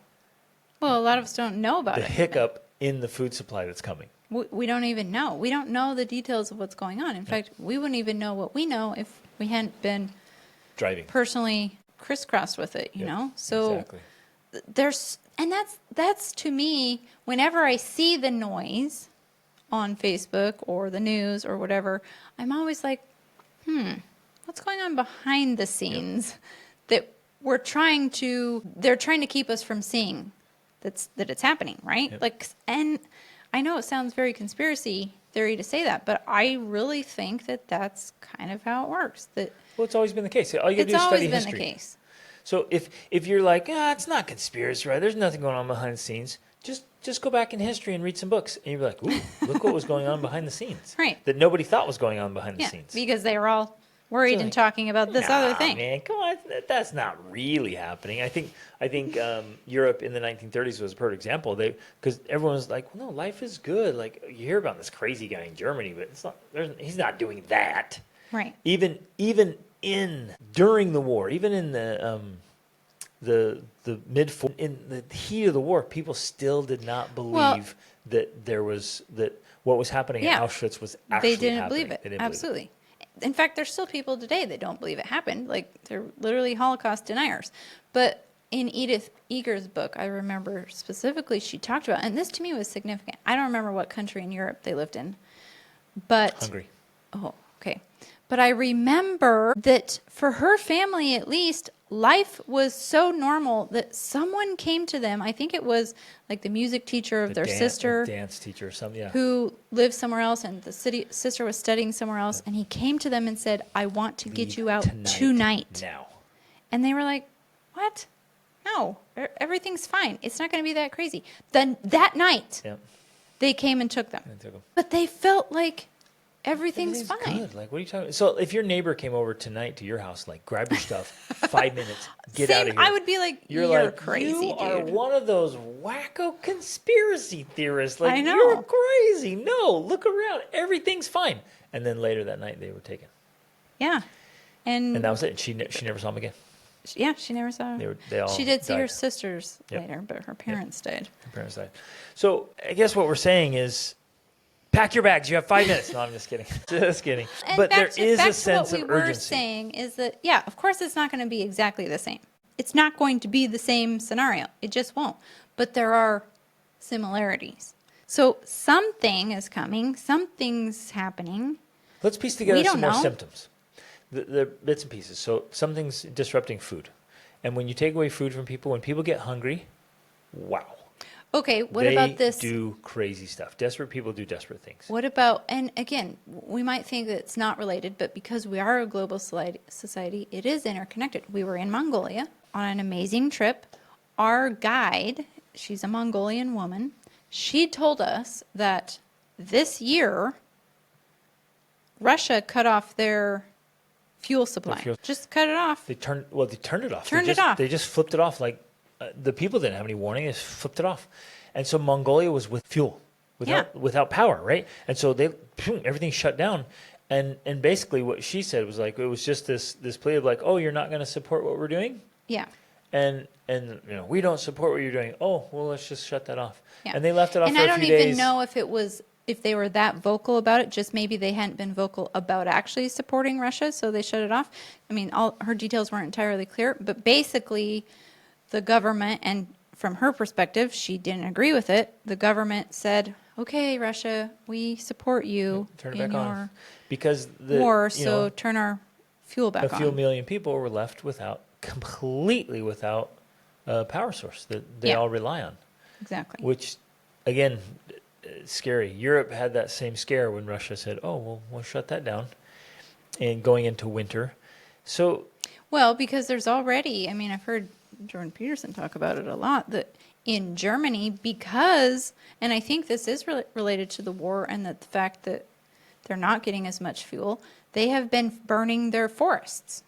S2: Well, a lot of us don't know about
S1: the
S2: it.
S1: hiccup in the food supply that's coming?
S2: We don't even know. We don't know the details of what's going on. In fact, we wouldn't even know what we know if we hadn't been
S1: Driving.
S2: personally crisscrossed with it, you know? So
S1: Exactly.
S2: that's to me, whenever I see the noise on Facebook or the news or whatever, I'm always like, what's going on behind the scenes that they're trying to keep us from seeing that it's happening, right?
S1: Yep.
S2: Like, and I know it sounds very conspiracy theory to say that, but I really think that that's kind of how it works. That
S1: Well, it's always been the case. All you got to
S2: it's
S1: do is
S2: always
S1: study
S2: been
S1: history.
S2: the case.
S1: So if you're like, it's not conspiracy, right? There's nothing going on behind the scenes. Just go back in history and read some books, and you'll be like, ooh, look what was going on behind the scenes.
S2: Right.
S1: That nobody thought was going on behind the
S2: Yeah,
S1: scenes.
S2: because they were all worried
S1: So
S2: and
S1: like,
S2: talking about this other thing.
S1: Man, come on, that's not really happening. I think Europe in the 1930s was a perfect example. Because everyone was like, well, no, life is good. Like, you hear about this crazy guy in Germany, but it's not. He's not doing that.
S2: Right.
S1: Even during the war, even in the mid in the heat of the war, people still did not believe that what was happening at Auschwitz was actually
S2: They didn't
S1: happening.
S2: believe it.
S1: They didn't believe
S2: Absolutely. In fact, there's still people today that don't believe it happened. Like, they're literally Holocaust deniers. But in Edith Eger's book, I remember specifically she talked about, and this to me was significant. I don't remember what country in Europe they lived in, but
S1: Hungry.
S2: Oh, okay. But I remember that for her family, at least, life was so normal that someone came to them. I think it was like the music teacher of their sister,
S1: dance teacher or something, yeah.
S2: who lived somewhere else, and the sister was studying somewhere else. And he came to them and said, I want to get you out tonight.
S1: Now.
S2: And they were like, what? No, everything's fine. It's not going to be that crazy. Then that night,
S1: Yep.
S2: they came and took them.
S1: They took 'em.
S2: But they felt like everything's fine.
S1: Good. Like, what are you talking about? So if your neighbor came over tonight to your house, like, grab your stuff, 5 minutes, get out of here.
S2: I would be like, you're
S1: like,
S2: crazy,
S1: you are
S2: dude.
S1: one of those wacko conspiracy theorists. Like,
S2: I know.
S1: you're crazy. No, look around. Everything's fine. And then later that night, they were taken.
S2: Yeah.
S1: And that was it. She never saw him again.
S2: Yeah, she never saw her.
S1: They all
S2: She did see her
S1: died.
S2: sisters
S1: Yep.
S2: later, but her parents died.
S1: Her parents died. So I guess what we're saying is, pack your bags. You have 5 minutes. No, I'm just kidding. Just kidding.
S2: And
S1: But there
S2: back
S1: is
S2: to
S1: a sense
S2: what
S1: of
S2: we were
S1: urgency.
S2: saying is that, yeah, of course it's not going to be exactly the same. It's not going to be the same scenario. It just won't. But there are similarities. So something is coming. Something's happening.
S1: Let's piece together
S2: We don't
S1: some more
S2: know.
S1: symptoms. The bits and pieces. So something's disrupting food. And when you take away food from people, when people get hungry, wow.
S2: Okay, what
S1: They
S2: about this?
S1: do crazy stuff. Desperate people do desperate things.
S2: What about, and again, we might think that it's not related, but because we are a global society, it is interconnected. We were in Mongolia on an amazing trip. Our guide, she's a Mongolian woman, she told us that this year, Russia cut off their fuel supply. Just cut it off.
S1: They turned it off.
S2: Turned it off.
S1: They just flipped it off. Like the people didn't have any warning. They just flipped it off. And so Mongolia was with fuel, without power, right? And so everything shut down. And basically what she said was like, it was just this plea of like, oh, you're not going to support what we're doing?
S2: Yeah.
S1: And we don't support what you're doing. Oh, well, let's just shut that off.
S2: Yeah.
S1: And they left it off
S2: and
S1: for a few days.
S2: And I don't even know if they were that vocal about it, just maybe they hadn't been vocal about actually supporting Russia, so they shut it off. I mean, all her details weren't entirely clear, but basically the government, and from her perspective, she didn't agree with it. The government said, okay, Russia, we support you
S1: Turn it
S2: in
S1: back
S2: your
S1: on. Because the
S2: war, so turn our fuel back on.
S1: A few million people were left completely without a power source that they all rely on.
S2: Exactly.
S1: Which, again, scary. Europe had that same scare when Russia said, oh, well, we'll shut that down, and going into winter. So,
S2: well, because there's already, I mean, I've heard Jordan Peterson talk about it a lot, that in Germany, because, and I think this is related to the war and the fact that they're not getting as much fuel, they have been burning their forests.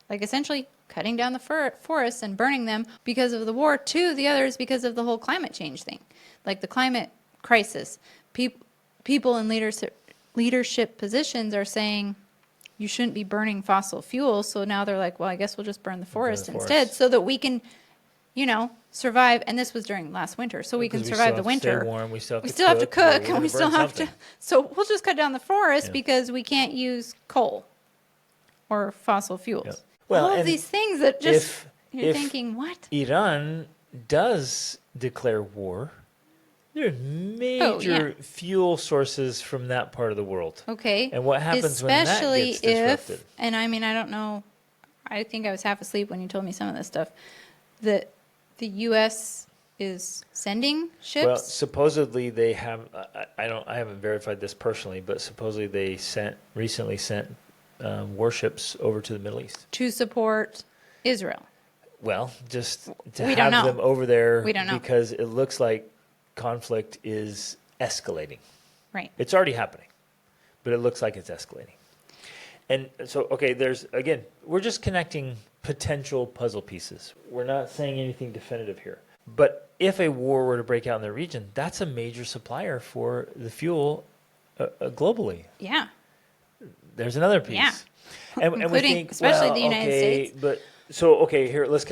S2: Like essentially cutting down the forests and burning them because of the war. The others because of the whole climate change thing. Like the climate crisis. People in leadership positions are saying you shouldn't be burning fossil fuels. So now they're like, well, I guess we'll just burn the forest instead so that we can, survive. And this was during last winter. So we can survive the winter.
S1: Stay warm. We still
S2: have to cook and we still have to. So we'll just cut down the forest because we can't use coal or fossil fuels.
S1: Yeah. Well,
S2: all of these things that just, you're thinking, what?
S1: Iran does declare war, there are major fuel sources from that part of the world.
S2: Okay.
S1: And what happens when that gets disrupted?
S2: And I mean, I don't know, I think I was half asleep when you told me some of this stuff, that the U.S. is sending ships?
S1: Well, supposedly they have, I haven't verified this personally, but supposedly they recently sent warships over to the Middle East
S2: to support Israel.
S1: Well, just to have them over there because it looks like conflict is escalating.
S2: Right.
S1: It's already happening, but it looks like it's escalating. And so, okay, we're just connecting potential puzzle pieces. We're not saying anything definitive here. But if a war were to break out in the region, that's a major supplier for the fuel globally.
S2: Yeah.
S1: There's another piece.
S2: Yeah.
S1: And
S2: including,
S1: we think,
S2: especially the United States.
S1: But here, let's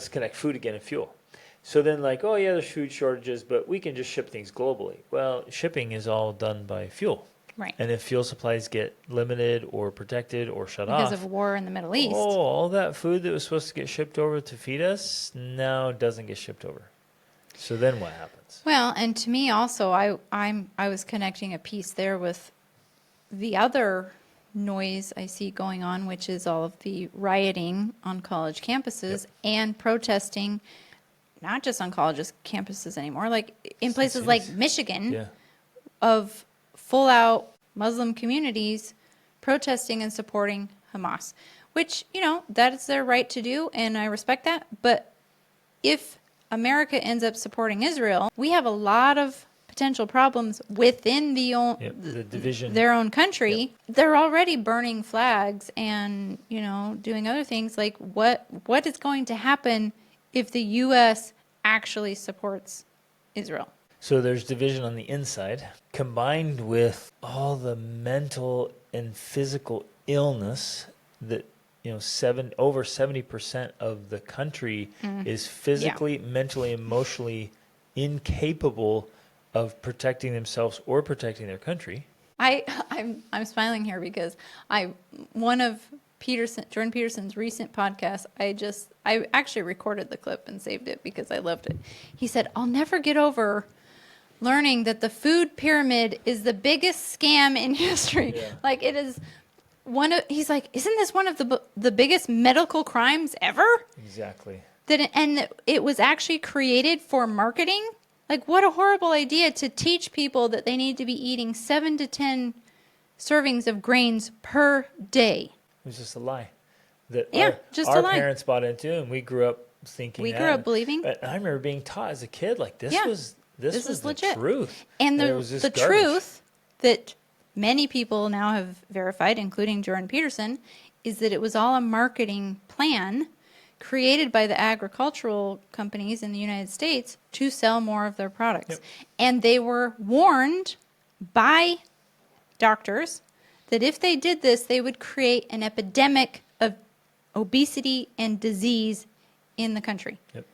S1: connect food again and fuel. So then there's food shortages, but we can just ship things globally. Well, shipping is all done by fuel.
S2: Right.
S1: And if fuel supplies get limited or protected or shut off.
S2: Because of war in the Middle East.
S1: Oh, all that food that was supposed to get shipped over to feed us now doesn't get shipped over. So then what happens?
S2: Well, and to me also, I was connecting a piece there with the other noise I see going on, which is all of the rioting on college campuses and protesting, not just on college campuses anymore, like in places like Michigan, of full-out Muslim communities protesting and supporting Hamas, which, that is their right to do, and I respect that. But if America ends up supporting Israel, we have a lot of potential problems within the division, their own country. Yep. They're already burning flags and, doing other things. Like what is going to happen if the U.S. actually supports Israel?
S1: So there's division on the inside, combined with all the mental and physical illness that, over 70% of the country is physically, mentally, emotionally incapable of protecting themselves or protecting their country.
S2: I'm smiling here because one of Jordan Peterson's recent podcast, I actually recorded the clip and saved it because I loved it. He said, "I'll never get over learning that the food pyramid is the biggest scam in history." Yeah. Like it is he's like, "Isn't this one of the biggest medical crimes ever?" Exactly. And it was actually created for marketing. Like, what a horrible idea to teach people that they need to be eating 7 to 10 servings of grains per day.
S1: It was just a lie. That
S2: our
S1: parents bought into, and we grew up thinking
S2: we grew up believing.
S1: And I remember being taught as a kid, like, this was the
S2: legit.
S1: Truth.
S2: And the truth that many people now have verified, including Jordan Peterson, is that it was all a marketing plan created by the agricultural companies in the United States to sell more of their products.
S1: Yep.
S2: And they were warned by doctors that if they did this, they would create an epidemic of obesity and disease in the country.
S1: Yep.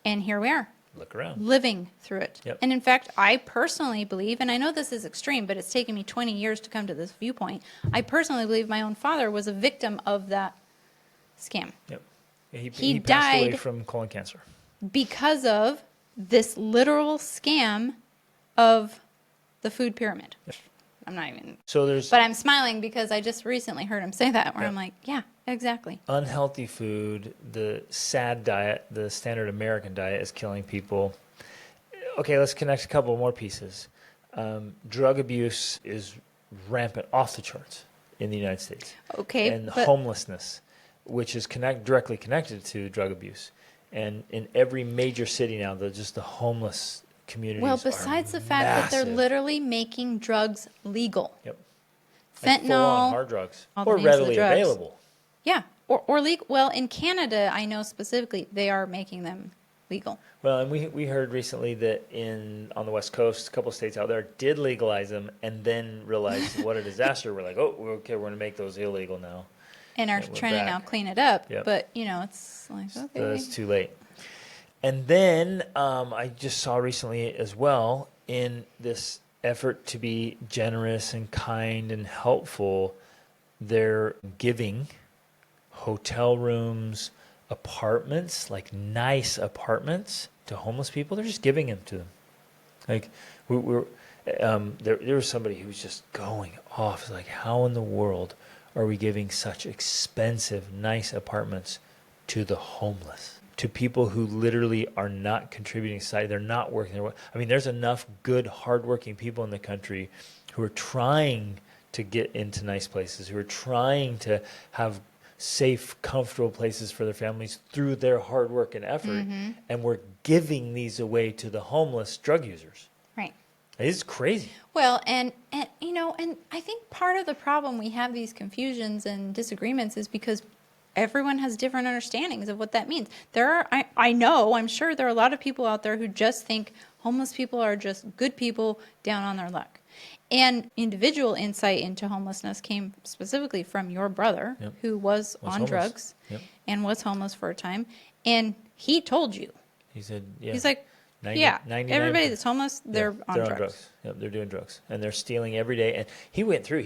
S2: And here we are.
S1: Look around.
S2: Living through it.
S1: Yep.
S2: And in fact, I personally believe, and I know this is extreme, but it's taken me 20 years to come to this viewpoint. I personally believe my own father was a victim of that scam.
S1: Yep. He passed away
S2: died
S1: from colon cancer.
S2: Because of this literal scam of the food pyramid.
S1: Yep.
S2: I'm not even.
S1: But
S2: I'm smiling because I just recently heard him say that, where I'm like, yeah, exactly.
S1: Unhealthy food, the SAD diet, the standard American diet is killing people. Okay, let's connect a couple more pieces. Drug abuse is rampant, off the charts in the United States.
S2: Okay,
S1: and homelessness, which is directly connected to drug abuse. And in every major city now, the homeless communities
S2: well, besides the fact that they're literally making drugs legal.
S1: Yep.
S2: Fentanyl,
S1: like full-on hard drugs,
S2: all the
S1: or
S2: names of the
S1: readily
S2: drugs.
S1: available.
S2: Yeah, or legal. Well, in Canada, I know specifically they are making them legal.
S1: Well, and we heard recently that on the West Coast, a couple of states out there did legalize them, and then realized what a disaster. We're like, we're going to make those illegal now,
S2: and are trying to now clean it up.
S1: Yep.
S2: But it's like, okay,
S1: so it's too late. And then I just saw recently as well, in this effort to be generous and kind and helpful, they're giving hotel rooms, apartments, like nice apartments, to homeless people. They're just giving them to them. Like there was somebody who was just going off. It's like, how in the world are we giving such expensive, nice apartments to the homeless? To people who literally are not contributing to society, they're not working. I mean, there's enough good, hardworking people in the country who are trying to get into nice places, who are trying to have safe, comfortable places for their families through their hard work and effort, and we're giving these away to the homeless drug users.
S2: Right.
S1: It's crazy.
S2: Well, and I think part of the problem we have these confusions and disagreements is because everyone has different understandings of what that means. I'm sure there are a lot of people out there who just think homeless people are just good people down on their luck. And individual insight into homelessness came specifically from your brother,
S1: Yep.
S2: who was on
S1: homeless.
S2: drugs
S1: Yep.
S2: and was homeless for a time. And he told you.
S1: He said, yeah.
S2: He's like,
S1: 99%.
S2: everybody that's homeless, they're on drugs.
S1: Yep, they're doing drugs. And they're stealing every day. And he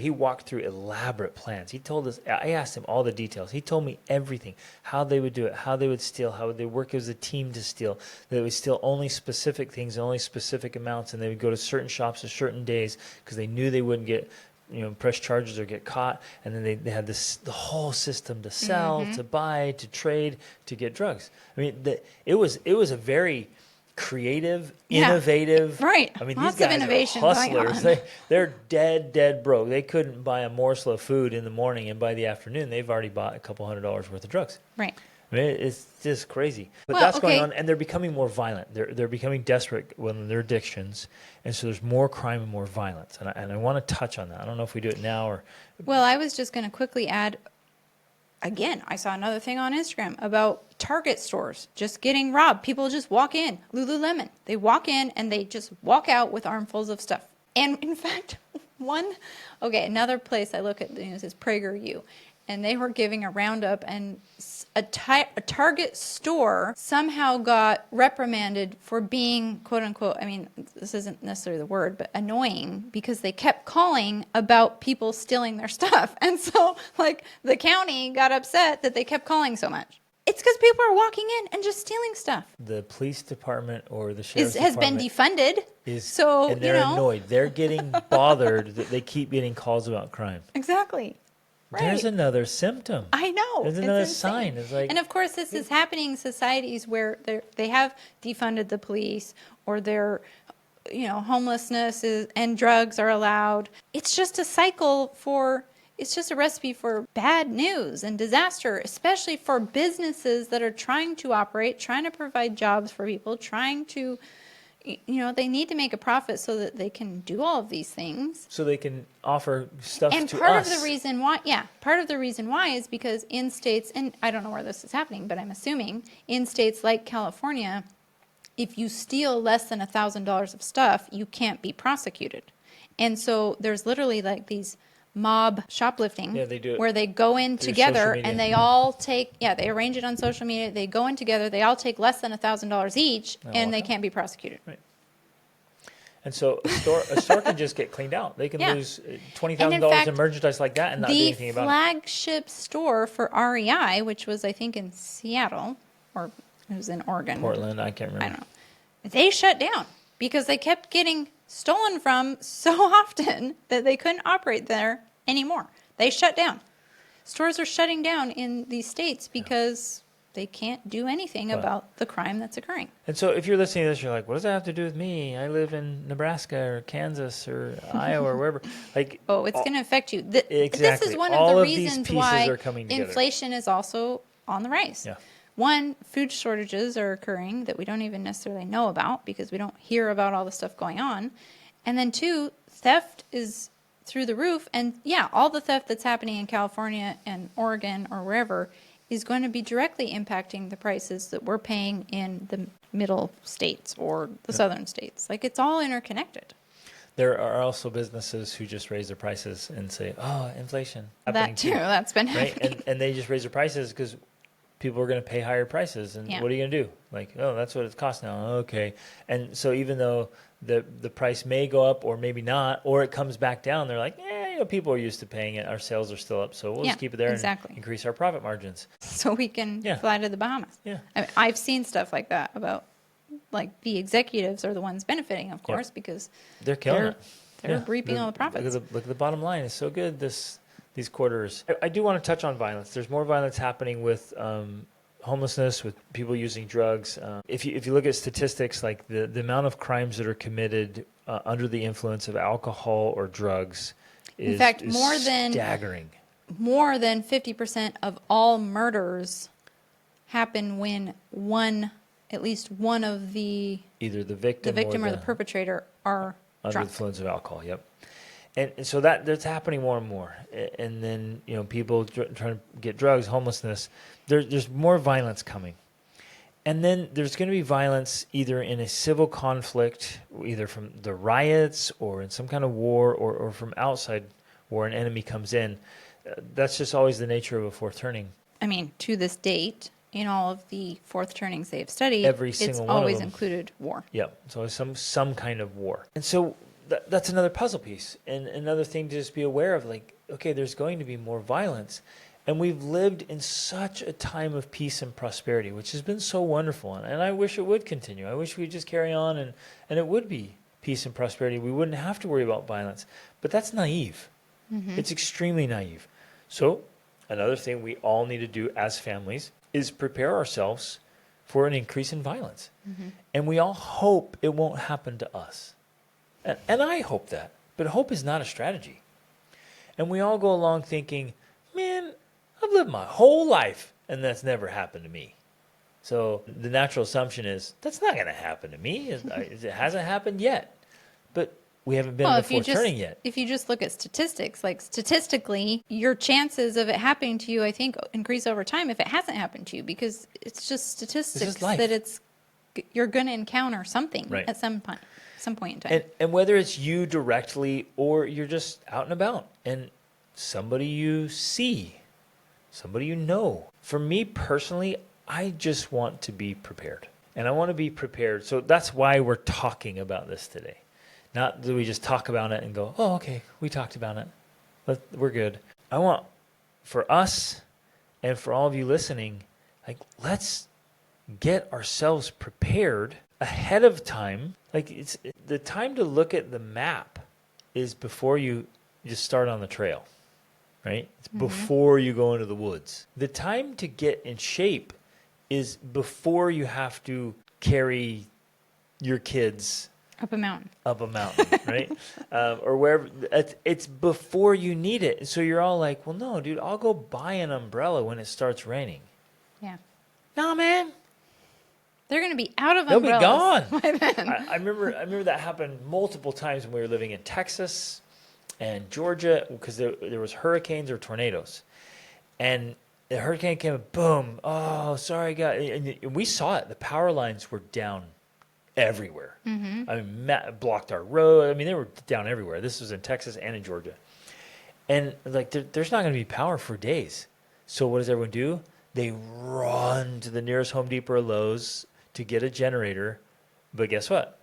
S1: walked through elaborate plans. He told us, I asked him all the details. He told me everything, how they would do it, how they would steal, how they would work as a team to steal. They would steal only specific things, only specific amounts, and they would go to certain shops at certain days because they knew they wouldn't get press charges or get caught. And then they had the whole system to sell, to buy, to trade, to get drugs. I mean, it was a very creative, innovative.
S2: Right.
S1: I mean,
S2: Lots
S1: these guys
S2: of innovation
S1: are
S2: going
S1: hustlers.
S2: on.
S1: They're dead broke. They couldn't buy a morsel of food in the morning, and by the afternoon, they've already bought a couple $100s worth of drugs.
S2: Right.
S1: I mean, it's just crazy. But
S2: Well,
S1: that's going
S2: okay.
S1: on, and they're becoming more violent. They're becoming desperate when their addictions, and so there's more crime and more violence. And I want to touch on that. I don't know if we do it now or.
S2: Well, I was just going to quickly add, again, I saw another thing on Instagram about Target stores just getting robbed. People just walk in. Lululemon. They walk in and they just walk out with armfuls of stuff. And in fact, another place I look at the news is PragerU. And they were giving a roundup, and a Target store somehow got reprimanded for being, quote unquote, I mean, this isn't necessarily the word, but annoying, because they kept calling about people stealing their stuff. And so, the county got upset that they kept calling so much. It's because people are walking in and just stealing stuff.
S1: The police department or the sheriff's
S2: Has been
S1: department
S2: defunded.
S1: and they're annoyed. They're getting bothered that they keep getting calls about crime.
S2: Exactly. Right.
S1: There's another symptom.
S2: I know.
S1: There's another
S2: insane.
S1: sign. It's like,
S2: and of course, this is happening in societies where they have defunded the police, or homelessness and drugs are allowed. It's just a cycle it's just a recipe for bad news and disaster, especially for businesses that are trying to operate, trying to provide jobs for people, trying to, they need to make a profit so that they can do all of these things.
S1: So they can offer stuff
S2: And
S1: to
S2: part
S1: us.
S2: of the reason why is because in states, and I don't know where this is happening, but I'm assuming in states like California, if you steal less than $1,000 of stuff, you can't be prosecuted. And so there's literally like these mob shoplifting
S1: Yeah, they do it
S2: where they go in
S1: through
S2: together
S1: social media.
S2: and they all take, they arrange it on social media. They go in together. They all take less than $1,000 each and they can't be prosecuted.
S1: Right. And so a store can just get cleaned out. They can lose $20,000 in merchandise like that and not do anything about it.
S2: The flagship store for REI, which was, I think, in Seattle, or it was in Oregon.
S1: Portland, I can't remember.
S2: I don't know. They shut down because they kept getting stolen from so often that they couldn't operate there anymore. They shut down. Stores are shutting down in these states because they can't do anything about the crime that's occurring.
S1: And so if you're listening to this, you're like, what does that have to do with me? I live in Nebraska or Kansas or Iowa or wherever. Like,
S2: it's going to affect you.
S1: Exactly.
S2: This is one
S1: All
S2: of the
S1: of these
S2: reasons
S1: pieces
S2: why
S1: are coming together.
S2: inflation is also on the rise.
S1: Yeah.
S2: One, food shortages are occurring that we don't even necessarily know about because we don't hear about all the stuff going on. And then two, theft is through the roof. And all the theft that's happening in California and Oregon or wherever is going to be directly impacting the prices that we're paying in the middle states or the southern states. Like, it's all interconnected.
S1: There are also businesses who just raise their prices and say, oh, inflation.
S2: That too, that's been
S1: right?
S2: happening.
S1: And they just raise their prices because people are going to pay higher prices. And what are you going to do? Like, oh, that's what it costs now. Okay. And so even though the price may go up or maybe not, or it comes back down, they're like, people are used to paying it. Our sales are still up, so we'll just keep it there and increase our profit margins.
S2: So we can fly to the Bahamas.
S1: Yeah.
S2: I mean, I've seen stuff like that about, like, the executives are the ones benefiting, of course, because
S1: they're killing it.
S2: They're reaping all the profits.
S1: Look at the bottom line. It's so good these quarters. I do want to touch on violence. There's more violence happening with homelessness, with people using drugs. If you look at statistics, like the amount of crimes that are committed under the influence of alcohol or drugs is,
S2: in fact,
S1: staggering.
S2: More than 50% of all murders happen when at least one of
S1: either the victim
S2: or the perpetrator are
S1: under
S2: drunk.
S1: the influence of alcohol. Yep. And so that's happening more and more. And then, people trying to get drugs, homelessness, there's more violence coming. And then there's going to be violence either in a civil conflict, either from the riots or in some kind of war or from outside where an enemy comes in. That's just always the nature of a fourth turning.
S2: I mean, to this date, in all of the fourth turnings they've studied,
S1: it's
S2: always included war.
S1: Yeah, it's always some kind of war. And so that's another puzzle piece and another thing to just be aware of, like, okay, there's going to be more violence. And we've lived in such a time of peace and prosperity, which has been so wonderful. And I wish it would continue. I wish we'd just carry on and it would be peace and prosperity. We wouldn't have to worry about violence. But that's naive. Mm-hmm. It's extremely naive. So another thing we all need to do as families is prepare ourselves for an increase in violence. Mm-hmm. And we all hope it won't happen to us. And I hope that. But hope is not a strategy. And we all go along thinking, man, I've lived my whole life and that's never happened to me. So the natural assumption is that's not going to happen to me. It hasn't happened yet. But we haven't been in the fourth turning yet.
S2: If you just look at statistics, like statistically, your chances of it happening to you, I think, increase over time if it hasn't happened to you, because it's just statistics that you're going to encounter something at some point in time.
S1: And whether it's you directly or you're just out and about and somebody you see, somebody you know. For me personally, I just want to be prepared. And I want to be prepared. So that's why we're talking about this today. Not that we just talk about it and go, oh, okay, we talked about it. We're good. I want, for us and for all of you listening, like, let's get ourselves prepared ahead of time. Like, it's the time to look at the map is before you just start on the trail, right? It's before you go into the woods. The time to get in shape is before you have to carry your kids
S2: up a mountain,
S1: right? Or wherever. It's before you need it. So you're all like, well, no, dude, I'll go buy an umbrella when it starts raining.
S2: Yeah.
S1: No, man.
S2: They're going to be out of
S1: They'll be
S2: umbrellas
S1: gone.
S2: by then.
S1: I remember that happened multiple times when we were living in Texas and Georgia because there was hurricanes or tornadoes. And the hurricane came and boom, oh, sorry, God. And we saw it. The power lines were down everywhere.
S2: Mm-hmm.
S1: I mean, blocked our road. I mean, they were down everywhere. This was in Texas and in Georgia. And like, there's not going to be power for days. So what does everyone do? They run to the nearest Home Depot or Lowe's to get a generator. But guess what?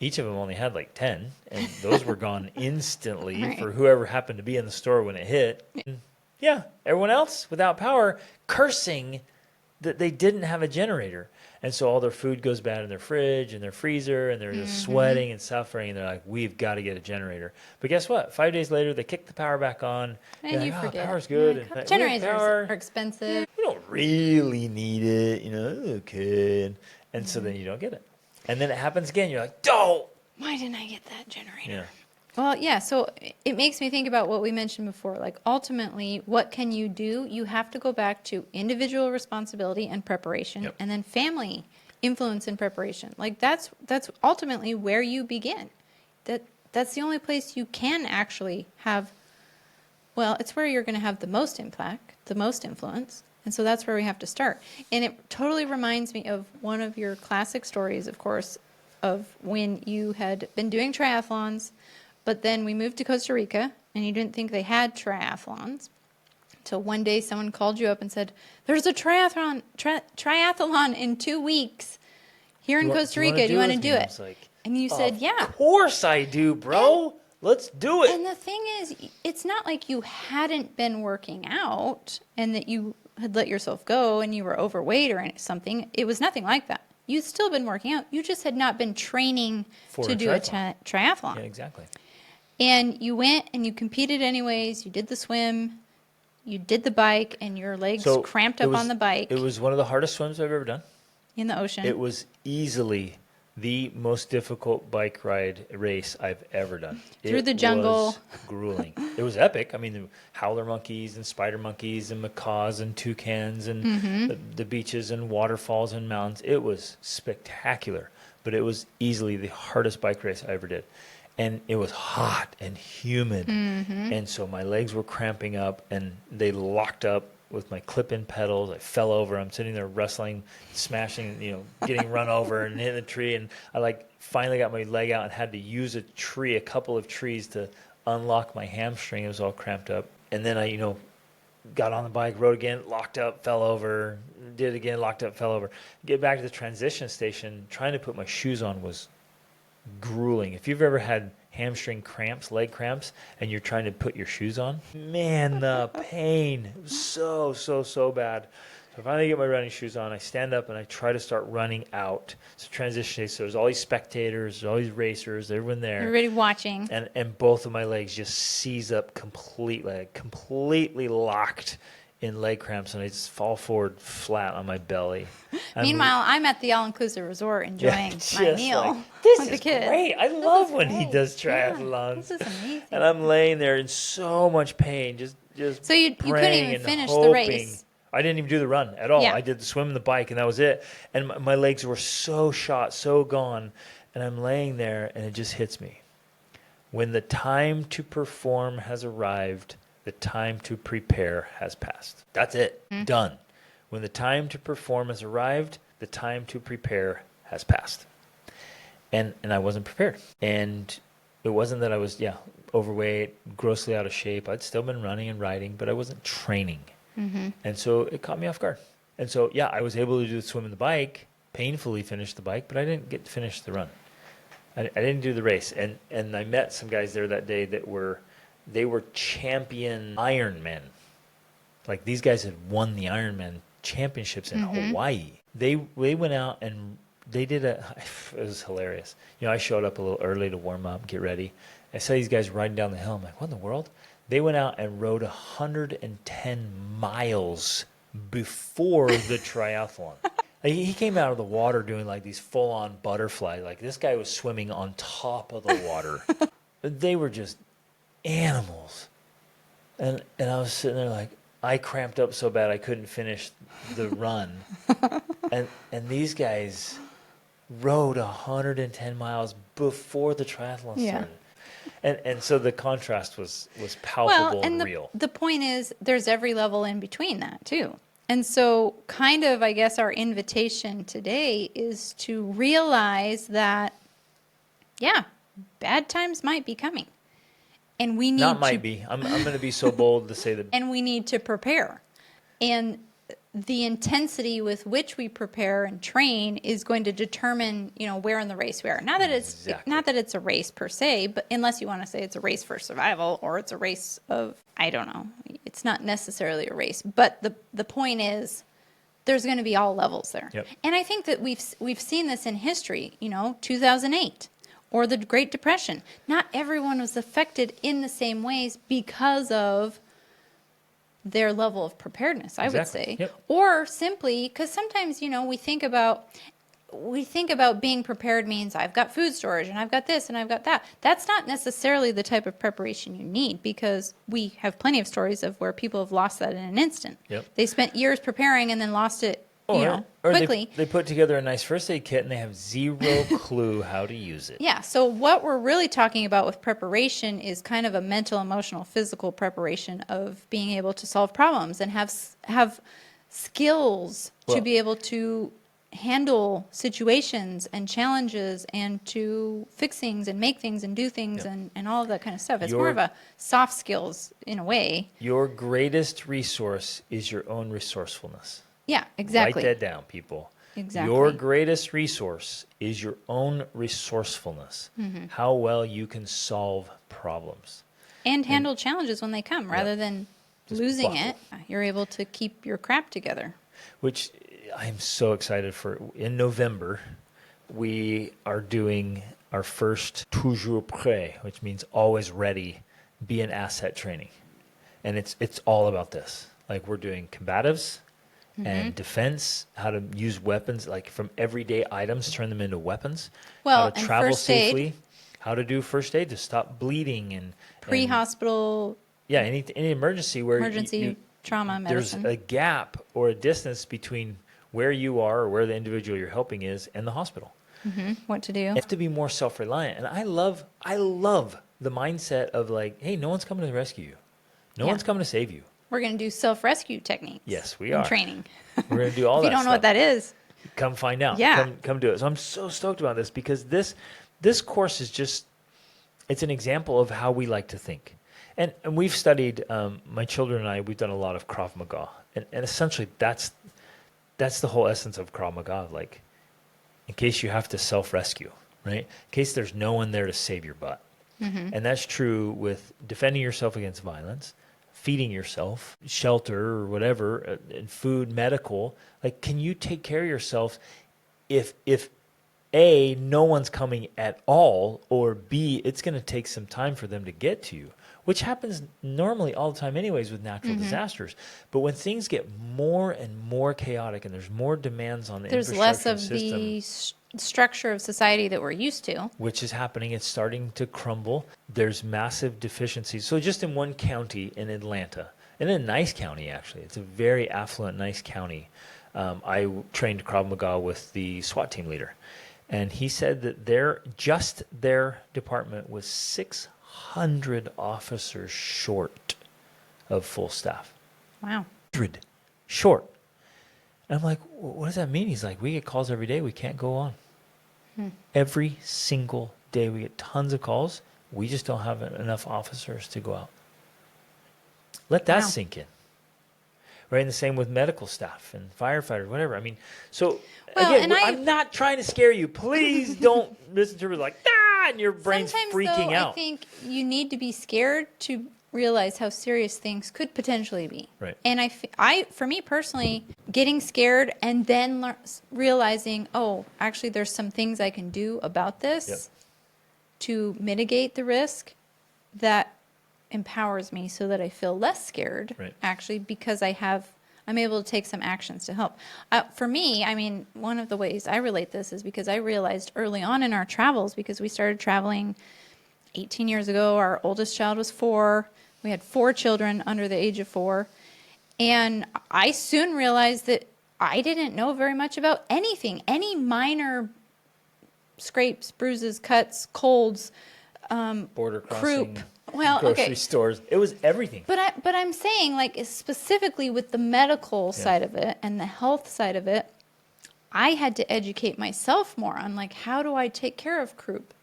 S1: Each of them only had like 10, and those were gone instantly
S2: Right.
S1: for whoever happened to be in the store when it hit. And yeah, everyone else without power cursing that they didn't have a generator. And so all their food goes bad in their fridge and their freezer, and they're just sweating and suffering. And they're like, we've got to get a generator. But guess what? 5 days later, they kick the power back on.
S2: And
S1: They're
S2: you
S1: like,
S2: forget.
S1: power's good.
S2: You're like,
S1: And we have
S2: generators
S1: power.
S2: are expensive.
S1: We don't really need it, okay. And so then you don't get it. And then it happens again. You're like, don't.
S2: Why didn't I get that generator?
S1: Yeah.
S2: Well, yeah, so it makes me think about what we mentioned before. Like, ultimately, what can you do? You have to go back to individual responsibility and preparation,
S1: Yep.
S2: and then family influence and preparation. Like, that's ultimately where you begin. That's the only place you can actually have, well, it's where you're going to have the most impact, the most influence. And so that's where we have to start. And it totally reminds me of one of your classic stories, of course, of when you had been doing triathlons, but then we moved to Costa Rica and you didn't think they had triathlons. Until one day someone called you up and said, there's a triathlon in 2 weeks here in Costa Rica. Do you want to do
S1: I
S2: it?
S1: was like,
S2: And you said, yeah.
S1: of course I do, bro. Let's do it.
S2: And the thing is, it's not like you hadn't been working out and that you had let yourself go and you were overweight or something. It was nothing like that. You'd still been working out. You just had not been training
S1: For
S2: to
S1: a
S2: do
S1: triathlon.
S2: a triathlon.
S1: Yeah, exactly.
S2: And you went and you competed anyways. You did the swim. You did the bike and your legs
S1: So
S2: cramped
S1: it
S2: up
S1: was-
S2: on the bike
S1: It was one of the hardest swims I've ever done.
S2: in the ocean.
S1: It was easily the most difficult bike ride race I've ever done.
S2: Through the jungle.
S1: Was grueling. It was epic. I mean, the howler monkeys and spider monkeys and macaws and toucans and
S2: Mm-hmm.
S1: the beaches and waterfalls and mountains. It was spectacular, but it was easily the hardest bike race I ever did. And it was hot and humid.
S2: Mm-hmm.
S1: And so my legs were cramping up and they locked up with my clip-in pedals. I fell over. I'm sitting there wrestling, smashing, getting run over and hitting the tree. And I finally got my leg out and had to use a couple of trees to unlock my hamstring. It was all cramped up. And then I, got on the bike, rode again, locked up, fell over, did it again, locked up, fell over. Get back to the transition station, trying to put my shoes on was grueling. If you've ever had hamstring cramps, leg cramps, and you're trying to put your shoes on, man, the pain. It was so bad. So I finally get my running shoes on. I stand up and I try to start running out. It's a transition day, so there's all these spectators, there's all these racers, everyone there.
S2: Everybody watching.
S1: And both of my legs just seize up completely locked in leg cramps, and I just fall forward flat on my belly.
S2: Meanwhile, I'm at the all-inclusive resort enjoying my
S1: just
S2: meal
S1: like, this
S2: with the
S1: is
S2: kids.
S1: great. I love when he
S2: great.
S1: does
S2: Yeah,
S1: triathlons.
S2: this is amazing.
S1: And I'm laying there in so much pain, just
S2: So you couldn't
S1: praying
S2: even
S1: and
S2: finish the
S1: hoping.
S2: race.
S1: I didn't even do the run at all.
S2: Yeah.
S1: I did the swim and the bike, and that was it. And my legs were so shot, so gone. And I'm laying there, and it just hits me. When the time to perform has arrived, the time to prepare has passed. That's it. Done. When the time to perform has arrived, the time to prepare has passed. And I wasn't prepared. And it wasn't that I was, overweight, grossly out of shape. I'd still been running and riding, but I wasn't training.
S2: Mm-hmm.
S1: And so it caught me off guard. And so, I was able to do the swim and the bike, painfully finish the bike, but I didn't get to finish the run. I didn't do the race. And I met some guys there that day that were champion Ironmen. Like, these guys had won the Ironman championships in Hawaii. They went out and they did it was hilarious. I showed up a little early to warm up, get ready. I saw these guys riding down the hill. I'm like, what in the world? They went out and rode 110 miles before the triathlon. He came out of the water doing like these full-on butterfly. Like, this guy was swimming on top of the water. They were just animals. And I was sitting there like, I cramped up so bad I couldn't finish the run. And these guys, rode 110 miles before the triathlon
S2: Yeah.
S1: started. And so the contrast was
S2: Well,
S1: palpable
S2: and
S1: and
S2: the,
S1: real.
S2: the point is there's every level in between that too. And so kind of, I guess, our invitation today is to realize that, yeah, bad times might be coming. And we need
S1: Not
S2: to,
S1: might be. I'm going to be so bold to say that.
S2: and we need to prepare. And the intensity with which we prepare and train is going to determine, where in the race we are. Not that it's a race per se, but unless you want to say it's a race for survival or it's a race of, I don't know. It's not necessarily a race, but the point is there's going to be all levels there.
S1: Yep.
S2: And I think that we've seen this in history, 2008 or the Great Depression. Not everyone was affected in the same ways because of their level of preparedness, I would say.
S1: Yep.
S2: Or simply because sometimes, we think about being prepared means I've got food storage and I've got this and I've got that. That's not necessarily the type of preparation you need, because we have plenty of stories of where people have lost that in an instant.
S1: Yep.
S2: They spent years preparing and then lost it,
S1: Or
S2: quickly.
S1: they put together a nice first aid kit and they have zero clue how to use it.
S2: Yeah, so what we're really talking about with preparation is kind of a mental, emotional, physical preparation of being able to solve problems and have skills to be able to handle situations and challenges and to fix things and make things and do things and all of that kind of stuff. It's more of a soft skills in a way.
S1: Your greatest resource is your own resourcefulness.
S2: Yeah, exactly.
S1: Write that down, people.
S2: Exactly.
S1: Your greatest resource is your own resourcefulness, how well you can solve problems.
S2: And handle challenges when they come, rather than
S1: Just
S2: losing
S1: buckle.
S2: it. You're able to keep your crap together.
S1: Which I'm so excited for. In November, we are doing our first toujours prêt, which means always ready, be an asset training. And it's all about this. Like, we're doing combatives and defense, how to use weapons, like from everyday items, turn them into weapons,
S2: Well,
S1: how to
S2: and
S1: travel
S2: first aid.
S1: safely, how to do first aid to stop bleeding and
S2: Pre-hospital
S1: any emergency where
S2: emergency trauma
S1: there's
S2: medicine.
S1: a gap or a distance between where you are or where the individual you're helping is and the hospital.
S2: What to do.
S1: You have to be more self-reliant. And I love the mindset of like, hey, no one's coming to rescue you. No one's coming to save you.
S2: We're going to do self-rescue techniques.
S1: Yes, we
S2: and
S1: are.
S2: training.
S1: We're going to do all
S2: If
S1: that
S2: you don't know
S1: stuff.
S2: what that is.
S1: Come find out.
S2: Yeah.
S1: Come do it. So I'm so stoked about this because this course is just, it's an example of how we like to think. And we've studied, my children and I, we've done a lot of Krav Maga. And essentially that's the whole essence of Krav Maga. Like, in case you have to self-rescue, right? In case there's no one there to save your butt. And that's true with defending yourself against violence, feeding yourself, shelter or whatever, and food, medical. Like, can you take care of yourself if A, no one's coming at all, or B, it's going to take some time for them to get to you, which happens normally all the time anyways with natural disasters. But when things get more and more chaotic and there's more demands on the
S2: There's
S1: infrastructure
S2: less of
S1: system,
S2: the structure of society that we're used to.
S1: which is happening, it's starting to crumble. There's massive deficiencies. So just in one county in Atlanta, in a nice county actually, it's a very affluent, nice county. I trained Krav Maga with the SWAT team leader. And he said that their department was 600 officers short of full staff.
S2: Wow.
S1: 100 short. And I'm like, what does that mean? He's like, we get calls every day. We can't go on. Every single day we get tons of calls. We just don't have enough officers to go out. Let that
S2: Wow.
S1: sink in. Right, and the same with medical staff and firefighters, whatever. I mean, so
S2: Well,
S1: again,
S2: and
S1: I'm not trying to scare you. Please don't listen to me like, and your brain's
S2: Sometimes,
S1: freaking
S2: though,
S1: out.
S2: I think you need to be scared to realize how serious things could potentially be.
S1: Right.
S2: And for me personally, getting scared and then realizing, oh, actually, there's some things I can do about this to mitigate the risk, that empowers me so that I feel less scared,
S1: Right.
S2: actually, because I'm able to take some actions to help. For me, I mean, one of the ways I relate this is because I realized early on in our travels, because we started traveling 18 years ago, our oldest child was 4. We had 4 children under the age of 4. And I soon realized that I didn't know very much about anything. Any minor scrapes, bruises, cuts, colds,
S1: Border crossing,
S2: croup. Well,
S1: grocery stores. It was everything.
S2: But I'm saying, like, specifically with the medical side of it and the health side of it, I had to educate myself more on, like, how do I take care of croup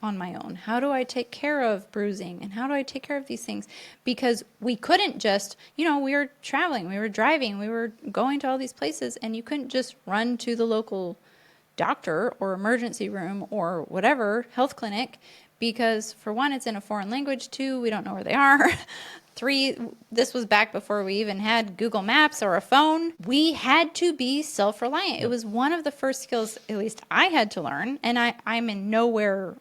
S2: on my own? How do I take care of bruising? And how do I take care of these things? Because we couldn't just, we were traveling, we were driving, we were going to all these places, and you couldn't just run to the local doctor or emergency room or whatever, health clinic, because for one, it's in a foreign language. Two, we don't know where they are. Three, this was back before we even had Google Maps or a phone. We had to be self-reliant. It was one of the first skills, at least I had to learn. And I'm in nowhere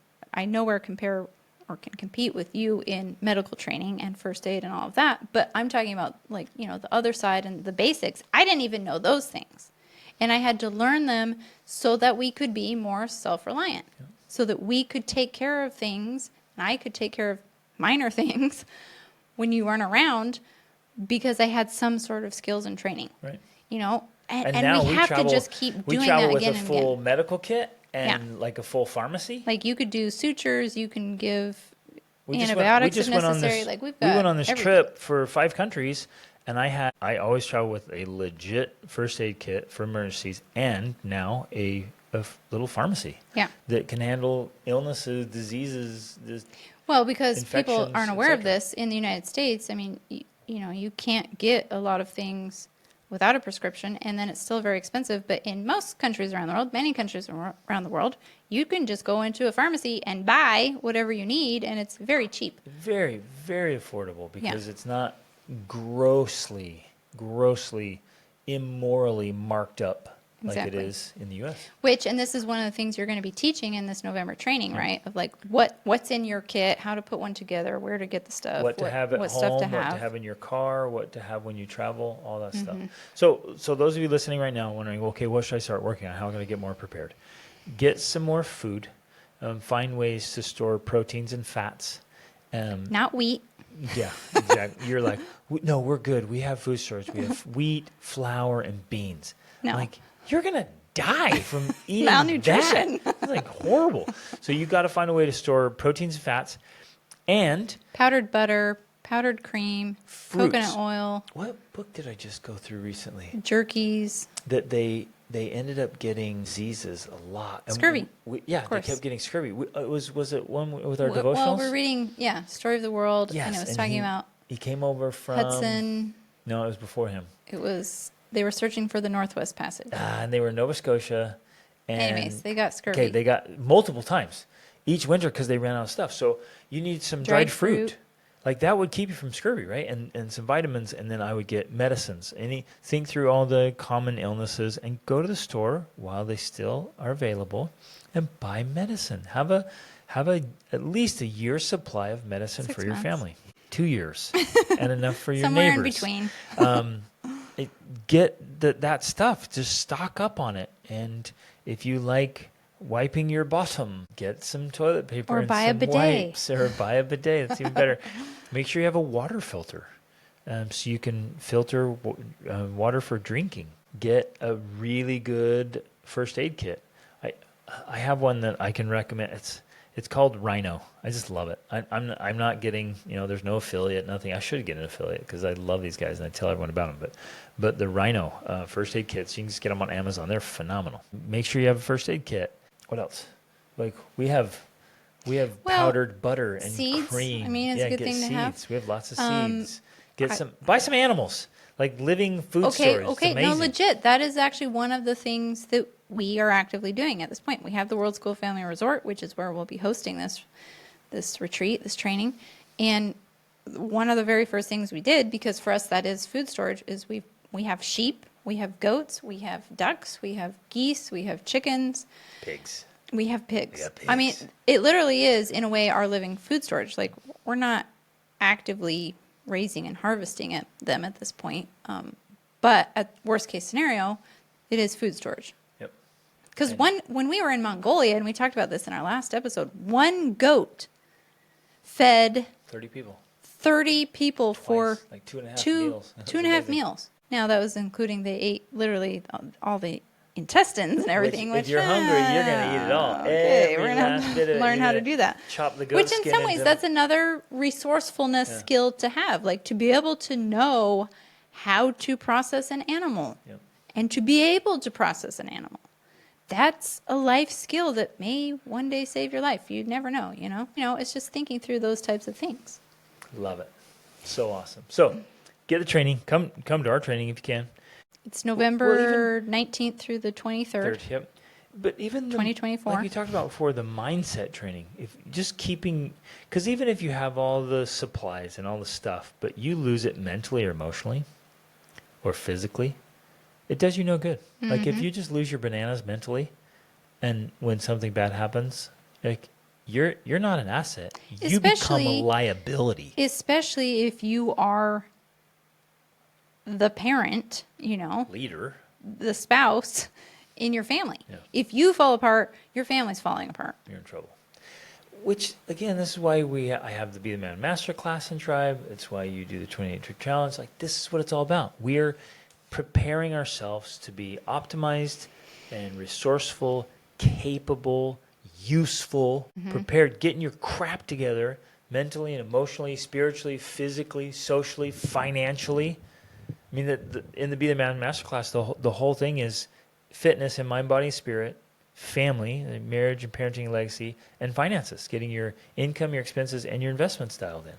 S2: compare or can compete with you in medical training and first aid and all of that. But I'm talking about, like, the other side and the basics. I didn't even know those things. And I had to learn them so that we could be more self-reliant, so that we could take care of things, and I could take care of minor things when you weren't around, because I had some sort of skills and training.
S1: Right.
S2: And
S1: now
S2: we have to just keep doing that again and again.
S1: We travel with a full medical kit and like a full pharmacy.
S2: Like, you could do sutures, you can give antibiotics if necessary.
S1: We went on this trip for 5 countries. And I always travel with a legit first aid kit for emergencies, and now a little pharmacy that can handle illnesses, diseases.
S2: Well, because people
S1: infections,
S2: aren't aware of this in the United States. I mean, you can't get a lot of things without a prescription, and then it's still very expensive. But in most countries around the world, many countries around the world, you can just go into a pharmacy and buy whatever you need, and it's very cheap.
S1: Very, very affordable, because it's not grossly, immorally marked up like it is in the U.S.
S2: And this is one of the things you're going to be teaching in this November training, right? Of, like, what's in your kit, how to put one together, where to get the stuff,
S1: what to have at home,
S2: stuff to have.
S1: what to have in your car, what to have when you travel, all that stuff. So those of you listening right now wondering, okay, what should I start working on? How can I get more prepared? Get some more food. Find ways to store proteins and fats.
S2: Not wheat.
S1: Yeah, exactly. You're like, no, we're good. We have food storage. We have wheat, flour, and beans.
S2: No.
S1: Like, you're going to die from eating
S2: malnutrition.
S1: that. It's like horrible. So you got to find a way to store proteins and fats, and
S2: powdered butter, powdered cream,
S1: fruits.
S2: Coconut oil.
S1: What book did I just go through recently?
S2: Jerkies.
S1: That they ended up getting diseases a lot. And
S2: scurvy.
S1: They kept getting scurvy. Was it one with our devotionals?
S2: Well, we're reading, Story of the World,
S1: yes,
S2: and it was talking about
S1: he came over from
S2: Hudson.
S1: No, it was before him.
S2: They were searching for the Northwest Passage.
S1: And they were in Nova Scotia. And
S2: anyways, they got scurvy.
S1: Okay, they got multiple times each winter because they ran out of stuff. So you need some dried fruit. Like, that would keep you from scurvy, right? And some vitamins, and then I would get medicines. Think through all the common illnesses and go to the store while they still are available and buy medicine. Have at least a year's supply of medicine
S2: 6
S1: for your
S2: months.
S1: family. 2 years and enough for your
S2: Somewhere
S1: neighbors.
S2: in between.
S1: Get that stuff. Just stock up on it. And if you like wiping your bottom, get some toilet paper
S2: or
S1: and
S2: buy
S1: some
S2: a bidet.
S1: wipes, or buy a bidet. That's even better. Make sure you have a water filter, so you can filter water for drinking. Get a really good first aid kit. I have one that I can recommend. It's called Rhino. I just love it. I'm not getting, there's no affiliate, nothing. I should get an affiliate because I love these guys and I tell everyone about them. But the Rhino first aid kits, you can just get them on Amazon. They're phenomenal. Make sure you have a first aid kit. What else? Like, we have powdered butter and
S2: seeds.
S1: cream.
S2: I mean, it's a good thing to have.
S1: We have lots of seeds. Buy some animals, like living food storage.
S2: Okay, no, legit. That is actually one of the things that we are actively doing at this point. We have the World School Family Resort, which is where we'll be hosting this retreat, this training. And one of the very first things we did, because for us that is food storage, is we have sheep, we have goats, we have ducks, we have geese, we have chickens.
S1: Pigs.
S2: We have pigs. I mean, it literally is, in a way, our living food storage. Like, we're not actively raising and harvesting them at this point. But at worst case scenario, it is food storage.
S1: Yep.
S2: Because when we were in Mongolia, and we talked about this in our last episode, one goat fed
S1: 30 people.
S2: 30 people for
S1: like 2.5 meals.
S2: 2.5 meals. Now, that was including they ate literally all the intestines and everything.
S1: If you're hungry, you're going to eat it all.
S2: Okay,
S1: Every
S2: we're going
S1: last
S2: to
S1: bit of it,
S2: learn
S1: you're
S2: how to
S1: gonna
S2: do that.
S1: Chop the goat
S2: Which in
S1: skin
S2: some ways,
S1: into-
S2: that's another resourcefulness skill to have. Like to be able to know how to process an animal
S1: Yep.
S2: and to be able to process an animal. That's a life skill that may one day save your life. You never know, you know? You know, it's just thinking through those types of things.
S1: Love it. So awesome. So get the training. Come to our training if you can.
S2: It's November 19th through the 23rd.
S1: Yep. But even
S2: 2024.
S1: like we talked about before, the mindset training. If just keeping, because even if you have all the supplies and all the stuff, but you lose it mentally or emotionally, or physically, it does you no good. Like if you just lose your bananas mentally, and when something bad happens, like you're not an asset. You become a liability.
S2: Especially if you are the parent, you know,
S1: Leader.
S2: the spouse in your family.
S1: Yeah.
S2: If you fall apart, your family's falling apart.
S1: You're in trouble. Which, again, this is why I have the Be the Man Master class in Tribe. It's why you do the 28 Trick Challenge. Like, this is what it's all about. We're preparing ourselves to be optimized and resourceful, capable, useful, prepared, getting your crap together mentally and emotionally, spiritually, physically, socially, financially. I mean, in the Be the Man Masterclass, the whole thing is fitness in mind, body, spirit, family, marriage and parenting legacy, and finances, getting your income, your expenses, and your investments dialed in.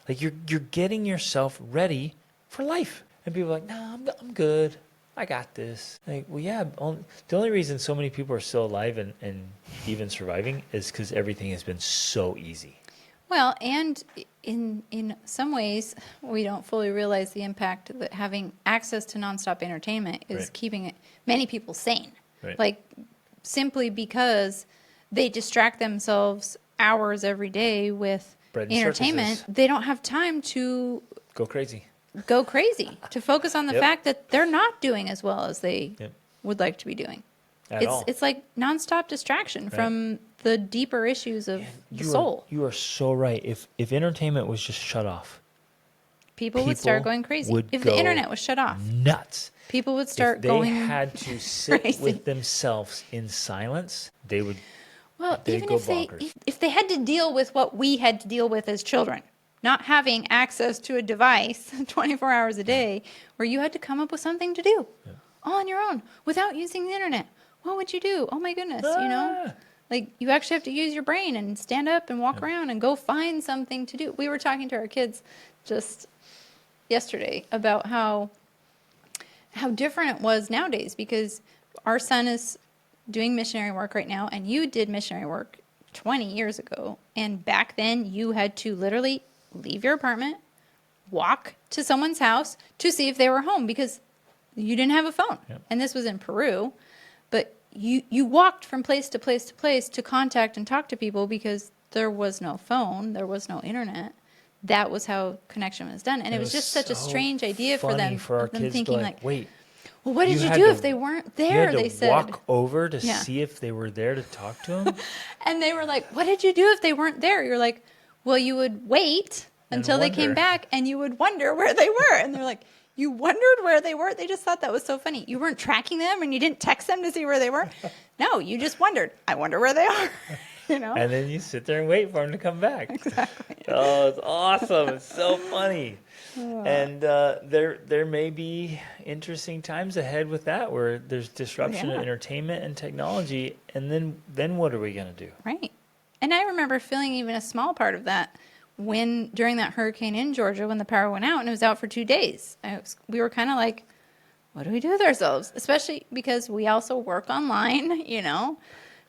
S1: Like you're getting yourself ready for life. And people are like, no, I'm good. I got this. Like, well, yeah, the only reason so many people are still alive and even surviving is because everything has been so easy.
S2: Well, and in some ways, we don't fully realize the impact that having access to nonstop entertainment is
S1: Right.
S2: keeping many people sane.
S1: Right.
S2: Like, simply because they distract themselves hours every day with
S1: Bread and
S2: entertainment,
S1: circuses.
S2: they don't have time to
S1: Go crazy.
S2: to focus on the
S1: Yep.
S2: fact that they're not doing as well as they
S1: Yep.
S2: would like to be doing.
S1: At all.
S2: It's like nonstop distraction from the deeper issues of the soul.
S1: You are so right. If entertainment was just shut off,
S2: People would start going crazy.
S1: would
S2: If the
S1: go
S2: internet was shut off,
S1: nuts.
S2: people would start
S1: If they
S2: going
S1: had to sit
S2: crazy.
S1: with themselves in silence, they would.
S2: Well,
S1: they'd
S2: even
S1: go
S2: if they
S1: bonkers.
S2: if they had to deal with what we had to deal with as children, not having access to a device 24 hours a day, where you had to come up with something to do all on your own without using the internet, what would you do? Oh my goodness, you know?
S1: Ah.
S2: Like you actually have to use your brain and stand up and walk around and go find something to do. We were talking to our kids just yesterday about how different it was nowadays, because our son is doing missionary work right now, and you did missionary work 20 years ago. And back then you had to literally leave your apartment, walk to someone's house to see if they were home, because you didn't have a phone.
S1: Yep.
S2: And this was in Peru. But you walked from place to place to place to contact and talk to people, because there was no phone, there was no internet. That was how connection was done. And it was just such a strange idea for them.
S1: For our
S2: them
S1: kids
S2: thinking
S1: to like, wait,
S2: well, what did you
S1: had
S2: do
S1: to-
S2: if they weren't
S1: you
S2: there?
S1: had to
S2: They said.
S1: walk over to
S2: Yeah.
S1: see if they were there to talk to them.
S2: And they were like, what did you do if they weren't there? You're like, well, you would wait
S1: And
S2: until they came
S1: wonder.
S2: back, and you would wonder where they were. And they're like, you wondered where they were? They just thought that was so funny. You weren't tracking them, and you didn't text them to see where they were? No, you just wondered. I wonder where they are. You know?
S1: And then you sit there and wait for them to come back.
S2: Exactly.
S1: Oh, it's awesome. It's so funny. And there may be interesting times ahead with that, where there's disruption of
S2: Yeah.
S1: entertainment and technology. And then what are we going to do?
S2: Right. And I remember feeling even a small part of that when during that hurricane in Georgia, when the power went out and it was out for 2 days. We were kind of like, what do we do with ourselves? Especially because we also work online, you know.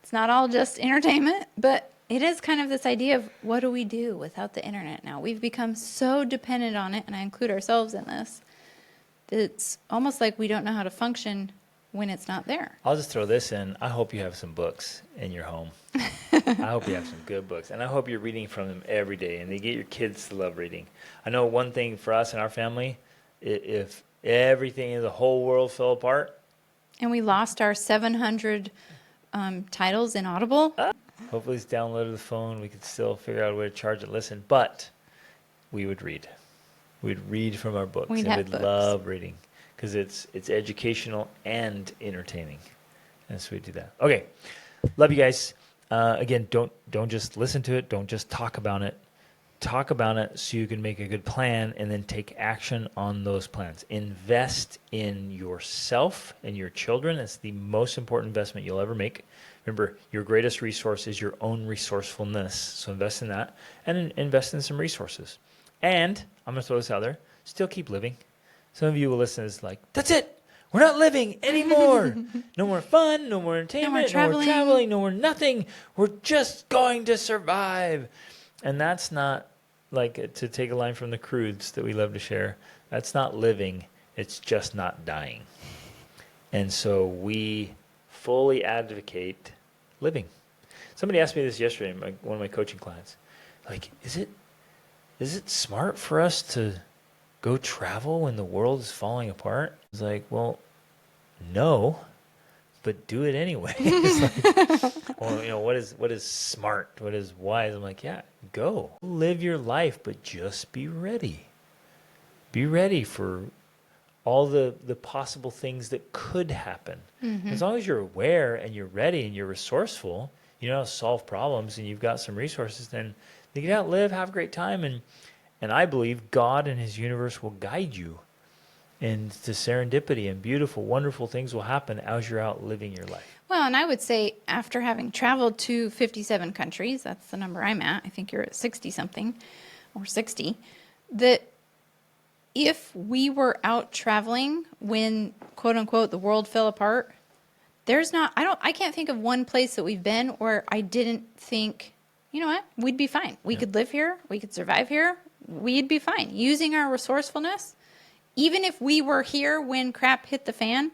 S2: It's not all just entertainment, but it is kind of this idea of what do we do without the internet now? We've become so dependent on it, and I include ourselves in this. It's almost like we don't know how to function when it's not there.
S1: I'll just throw this in. I hope you have some books in your home. I hope you have some good books. And I hope you're reading from them every day, and they get your kids to love reading. I know one thing for us and our family, if everything in the whole world fell apart,
S2: And we lost our 700 titles in Audible.
S1: hopefully it's downloaded to the phone. We could still figure out a way to charge and listen. But we would read. We'd read from our books.
S2: We'd
S1: and
S2: have
S1: we'd
S2: books.
S1: love reading, because it's educational and entertaining. And so we do that. Okay. Love you guys. Again, don't just listen to it. Don't just talk about it. Talk about it so you can make a good plan and then take action on those plans. Invest in yourself and your children. It's the most important investment you'll ever make. Remember, your greatest resource is your own resourcefulness. So invest in that and invest in some resources. And I'm going to throw this out there. Still keep living. Some of you will listen as like, that's it. We're not living anymore. No more fun, no more entertainment, no more traveling, no more nothing. We're just going to survive. And that's not, like, to take a line from the Crudes that we love to share, that's not living. It's just not dying. And so we fully advocate living. Somebody asked me this yesterday, one of my coaching clients. Like, is it smart for us to go travel when the world is falling apart? I was like, well, no, but do it anyway. It's like, well, what is smart? What is wise? I'm like, yeah, go. Live your life, but just be ready. Be ready for all the possible things that could happen. Mm-hmm. As long as you're aware and you're ready and you're resourceful, you know how to solve problems and you've got some resources, then you get out, live, have a great time. And I believe God and his universe will guide you into serendipity, and beautiful, wonderful things will happen as you're out living your life.
S2: Well, and I would say after having traveled to 57 countries, that's the number I'm at. I think you're at 60 something or 60, that if we were out traveling when, quote unquote, the world fell apart, I can't think of one place that we've been where I didn't think, you know what, we'd be fine. We could live here. We could survive here. We'd be fine. Using our resourcefulness, even if we were here when crap hit the fan,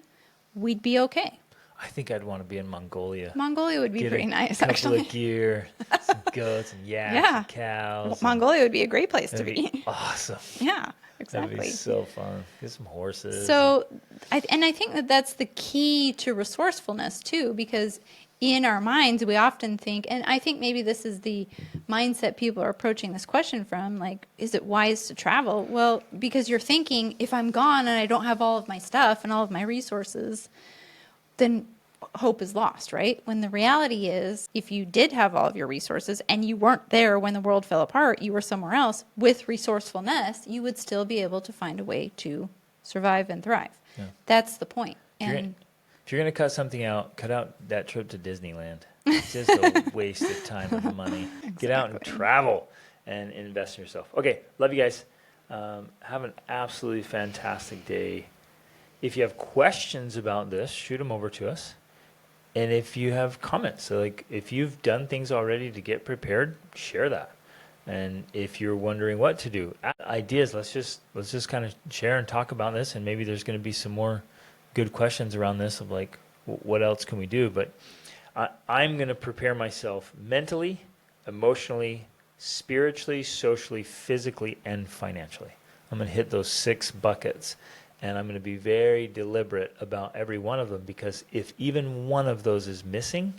S2: we'd be okay.
S1: I think I'd want to be in Mongolia.
S2: Mongolia would be pretty nice,
S1: actually.
S2: Couple
S1: of gear, some goats and yaks and cows.
S2: Well, Mongolia would be a great place to be.
S1: Awesome.
S2: Yeah, exactly.
S1: That'd be so fun. Get some horses.
S2: So, I think that that's the key to resourcefulness too, because in our minds, we often think, and I think maybe this is the mindset people are approaching this question from, like, is it wise to travel? Well, because you're thinking, if I'm gone and I don't have all of my stuff and all of my resources, then hope is lost, right? When the reality is, if you did have all of your resources and you weren't there when the world fell apart, you were somewhere else, with resourcefulness, you would still be able to find a way to survive and thrive. Yeah. That's the point. And
S1: if you're going to cut something out, cut out that trip to Disneyland. It's just a waste of time and money. Exactly. Get out and travel and invest in yourself. Okay, love you guys. Have an absolutely fantastic day. If you have questions about this, shoot them over to us. And if you have comments, so like if you've done things already to get prepared, share that. And if you're wondering what to do, ideas, let's just kind of share and talk about this. And maybe there's going to be some more good questions around this of like, what else can we do? But I'm going to prepare myself mentally, emotionally, spiritually, socially, physically, and financially. I'm going to hit those 6 buckets, and I'm going to be very deliberate about every one of them, because if even one of those is missing,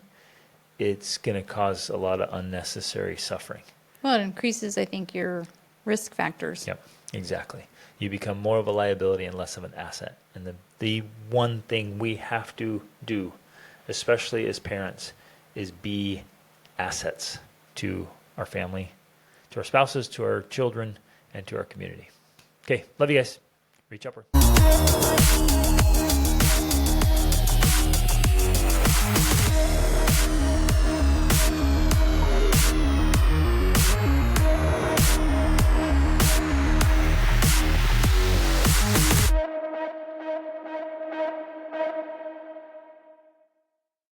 S1: it's going to cause a lot of unnecessary suffering.
S2: Well, it increases, I think, your risk factors.
S1: Yep, exactly. You become more of a liability and less of an asset. And the one thing we have to do, especially as parents, is be assets to our family, to our spouses, to our children, and to our community. Okay, love you guys. Reach upward.